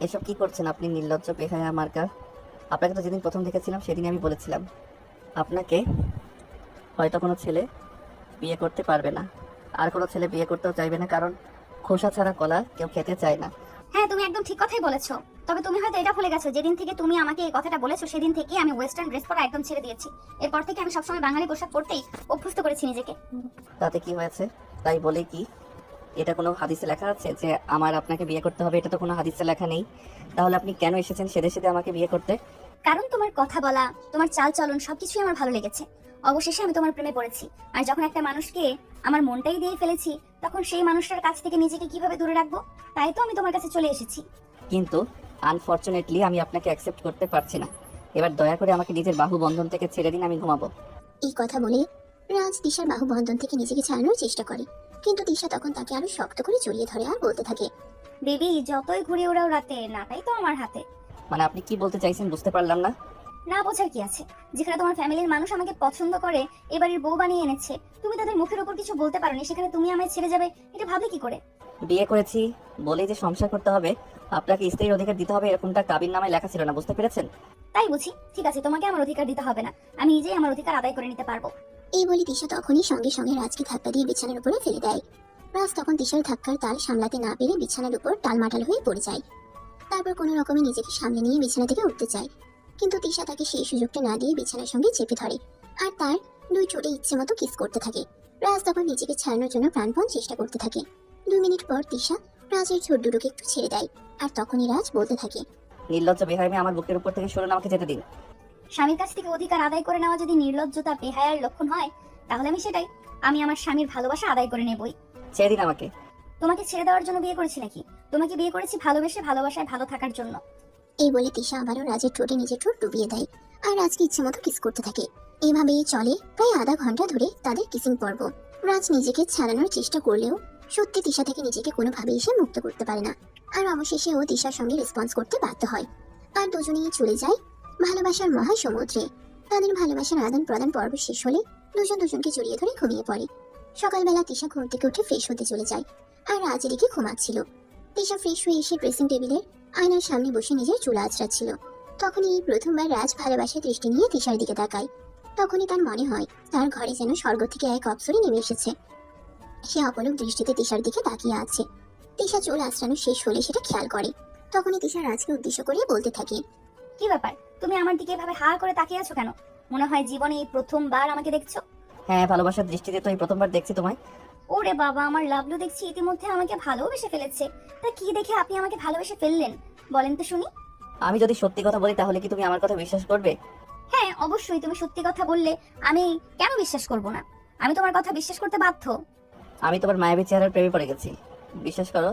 এসব কি করছেন আপনি, নির্লজ্জ বেহায়া মার্কা? আপনাকে তো যেদিন প্রথম দেখেছিলাম সেদিনই আমি বলেছিলাম আপনাকে হয়তো কোনো ছেলে বিয়ে করতে পারবে না, আর কোনো ছেলে বিয়ে করতেও চাইবে না, কারণ খোসা ছাড়া কলা কেউ খেতে চায় না। হ্যাঁ, তুমি একদম ঠিক কথাই বলেছো। তবে তুমি হয়তো এটা ভুলে গেছো, যেদিন থেকে তুমি আমাকে এই কথাটা বলেছো সেদিন থেকে আমি ওয়েস্টার্ন ড্রেস পরা একদম ছেড়ে দিয়েছি। এরপর থেকে আমি সবসময় বাঙালি পোশাক পরতেই অভ্যস্ত করেছি নিজেকে। তাতে কি হয়েছে? তাই বলে কি এটা কোনো হাদিসে লেখা আছে যে আমার আপনাকে বিয়ে করতে হবে? এটা তো কোনো হাদিসে লেখা নেই। তাহলে আপনি কেন এসেছেন সেদে সেদে আমাকে বিয়ে করতে? কারণ তোমার কথা বলা, তোমার চাল চলন সবকিছুই আমার ভালো লেগেছে। অবশেষে আমি তোমার প্রেমে পড়েছি। আর যখন একটা মানুষকে আমার মনটাই দিয়ে ফেলেছি, তখন সেই মানুষটার কাছ থেকে নিজেকে কিভাবে দূরে রাখবো? তাই তো আমি তোমার কাছে চলে এসেছি। কিন্তু আনফরচুনেটলি আমি আপনাকে অ্যাকসেপ্ট করতে পারছি না। এবার দয়া করে আমাকে নিজের বাহু বন্ধন থেকে ছেড়ে দিন, আমি ঘুমাবো। এই কথা বলে রাজ তিশার বাহু বন্ধন থেকে নিজেকে ছাড়ানোর চেষ্টা করে, কিন্তু তিশা তখন তাকে আরো শক্ত করে জড়িয়ে ধরে আর বলতে থাকে, বেবি, যতই ঘুরে ওড়াও রাতে, নাটাই তো আমার হাতে। মানে আপনি কি বলতে চাইছেন বুঝতে পারলাম না। না বোঝার কি আছে? যেখানে তোমার ফ্যামিলির মানুষ আমাকে পছন্দ করে এবারের বউ বানিয়ে এনেছে, তুমি তাদের মুখের উপর কিছু বলতে পারোনি, সেখানে তুমি আমায় ছেড়ে যাবে, এটা ভাবলে কি করে? বিয়ে করেছি বলেই যে সংসার করতে হবে, আপনাকে স্ত্রীর অধিকার দিতে হবে, এরকমটা কাবিন নামায় লেখা ছিল না, বুঝতে পেরেছেন? তাই বুঝি? ঠিক আছে, তোমাকে আমার অধিকার দিতে হবে না, আমি নিজেই আমার অধিকার আদায় করে নিতে পারবো। এই বলে তিশা তখনই সঙ্গে সঙ্গে রাজকে ধাক্কা দিয়ে বিছানার উপরে ফেলে দেয়। রাজ তখন তিশার ধাক্কার তাল সামলাতে না পেরে বিছানার উপর টালমাটাল হয়ে পড়ে যায়। তারপর কোনো রকমে নিজেকে সামনে নিয়ে বিছানা থেকে উঠতে চায়, কিন্তু তিশা তাকে সেই সুযোগটা না দিয়ে বিছানার সঙ্গে চেপে ধরে আর তার দুই ঠোঁটে ইচ্ছে মতো কিস করতে থাকে। রাজ তখন নিজেকে ছাড়ানোর জন্য প্রাণপণ চেষ্টা করতে থাকে। 2 মিনিট পর তিশা রাজের ঠোঁট দুটোকে একটু ছেড়ে দেয় আর তখনই রাজ বলতে থাকে, নির্লজ্জ বেহায়া মেয়ে, আমার বুকের উপর থেকে সরুন, আমাকে যেতে দিন। স্বামীর কাছ থেকে অধিকার আদায় করে নেওয়া যদি নির্লজ্জতা, বেহায়ার লক্ষণ হয়, তাহলে আমি আমার স্বামীর ভালোবাসা আদায় করে নেবই। ছেড়ে দিন আমাকে। তোমাকে ছেড়ে দেওয়ার জন্য বিয়ে করেছি নাকি? তোমাকে বিয়ে করেছি ভালোবেসে, ভালোবাসায় ভালো থাকার জন্য। এই বলে তিশা আবারও রাজের ঠোঁটে নিজের ঠোঁট ডুবিয়ে দেয় আর রাজকে ইচ্ছে মতো কিস করতে থাকে। এইভাবেই চলে প্রায় আধা ঘন্টা ধরে তাদের কিসিং পর্ব। রাজ নিজেকে ছাড়ানোর চেষ্টা করলেও সত্যি তিশা থেকে নিজেকে কোনোভাবেই সে মুক্ত করতে পারে না। আর অবশেষে ও তিশার সঙ্গে রেসপন্স করতে বাধ্য হয় আর দুজনেই চলে যায় ভালোবাসার মহাসমুদ্রে। তাদের ভালোবাসার আদান প্রদান পর্ব শেষ হলে দুজন দুজনকে জড়িয়ে ধরে ঘুমিয়ে পড়ে। সকালবেলা তিশা ঘুম থেকে উঠে ফ্রেশ হতে চলে যায় আর রাজ এদিকে ঘুমাচ্ছিল। তিশা ফ্রেশ হয়ে এসে ড্রেসিং টেবিলের আয়নার সামনে বসে নিজের চুল আঁচড়াচ্ছিল। তখনই এই প্রথমবার রাজ ভালোবাসার দৃষ্টি নিয়ে তিশার দিকে তাকায়। তখনই তার মনে হয় তার ঘরে যেন স্বর্গ থেকে এক অপ্সরে নেমে এসেছে। সে অপলক দৃষ্টিতে তিশার দিকে তাকিয়ে আছে। তিশা চুল আঁচড়ানো শেষ হলে সেটা খেয়াল করে। তখনই তিশা রাজকে উদ্দেশ্য করে বলতে থাকে, কি ব্যাপার, তুমি আমার দিকে এভাবে হা করে তাকিয়ে আছো কেন? মনে হয় জীবনে এই প্রথমবার আমাকে দেখছো? হ্যাঁ, ভালোবাসার দৃষ্টিতে তো এই প্রথমবার দেখছি তোমায়। ওরে বাবা, আমার লাভলু দেখছি ইতিমধ্যে আমাকে ভালোবেসে ফেলেছে। তা কি দেখে আপনি আমাকে ভালোবেসে ফেললেন বলেন তো শুনি? আমি যদি সত্যি কথা বলি তাহলে কি তুমি আমার কথা বিশ্বাস করবে? হ্যাঁ, অবশ্যই, তুমি সত্যি কথা বললে আমি কেন বিশ্বাস করব না? আমি তোমার কথা বিশ্বাস করতে বাধ্য। আমি তোমার মায়াবী চেহারার প্রেমে পড়ে গেছি, বিশ্বাস করো।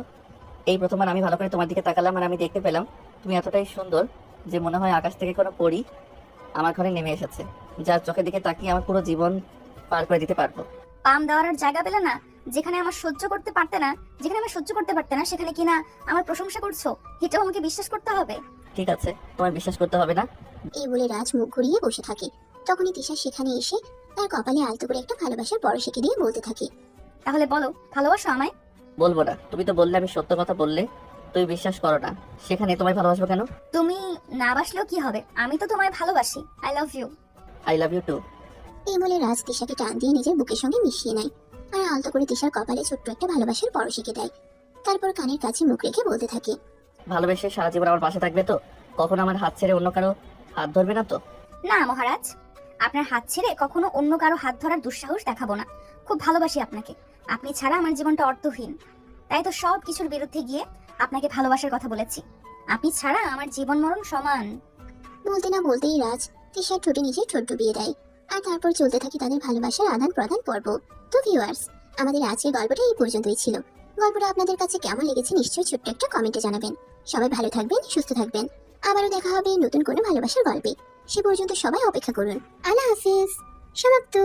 এই প্রথমবার আমি ভালো করে তোমার দিকে তাকালাম আর আমি দেখতে পেলাম তুমি এতটাই সুন্দর যে মনে হয় আকাশ থেকে কোনো পরী আমার ঘরে নেমে এসেছে, যার চোখের দিকে তাকিয়ে আমার পুরো জীবন পার করে দিতে পারবো। পাম দেওয়ার আর জায়গা পেলে না? যেখানে আমার সহ্য করতে পারতে না, সেখানে আমার প্রশংসা করছো, এটাও আমাকে বিশ্বাস করতে হবে? ঠিক আছে, তোমার বিশ্বাস করতে হবে না। এই বলে রাজ মুখ ঘুরিয়ে বসে থাকে। তখনই তিশা সেখানে এসে তার কপালে আলতো করে একটা ভালোবাসার পরশিকে দিয়ে বলতে থাকে। তাহলে বলো, ভালোবাসো আমায়? বলবো না, তুমি তো বললে আমি সত্য কথা বললে তুমি বিশ্বাস করো না, সেখানে তোমায় ভালোবাসবো কেন? তুমি না বাসলেও কি হবে, আমি তো তোমায় ভালোবাসি। I love you. I love you too. এই বলে রাজ তিশাকে টান দিয়ে নিজের বুকের সঙ্গে মিশিয়ে নেয় আর আলতো করে তিশার কপালে ছোট্ট একটা ভালোবাসার পরশিকে দেয়। তারপর কানের কাছে মুখ রেখে বলতে থাকে। ভালোবেসে সারা জীবন আমার পাশে থাকবে তো? কখনো আমার হাত ছেড়ে অন্য কারো হাত ধরবে না তো? না মহারাজ, আপনার হাত ছেড়ে কখনো অন্য কারো হাত ধরার দুঃসাহস দেখাবো না। খুব ভালোবাসি আপনাকে, আপনি ছাড়া আমার জীবনটা অর্থহীন। তাই তো সব কিছুর বিরুদ্ধে গিয়ে আপনাকে ভালোবাসার কথা বলেছি। আপনি ছাড়া আমার জীবন মরণ সমান। বলতে না বলতেই রাজ তিশার ঠোঁটে নিজের ঠোঁট ডুবিয়ে দেয় আর তারপর চলতে থাকে তাদের ভালোবাসার আদান প্রদান পর্ব। তো ভিউয়ার্স, আমাদের আজকের গল্পটা এই পর্যন্তই ছিল। গল্পটা আপনাদের কাছে কেমন লেগেছে নিশ্চয়ই ছোট্ট একটা কমেন্টে জানাবেন। সবাই ভালো থাকবেন, সুস্থ থাকবেন। আবারও দেখা হবে নতুন কোনো ভালোবাসার গল্পে। সে পর্যন্ত সবাই অপেক্ষা করুন। আল্লাহ হাফিজ। সমাপ্ত।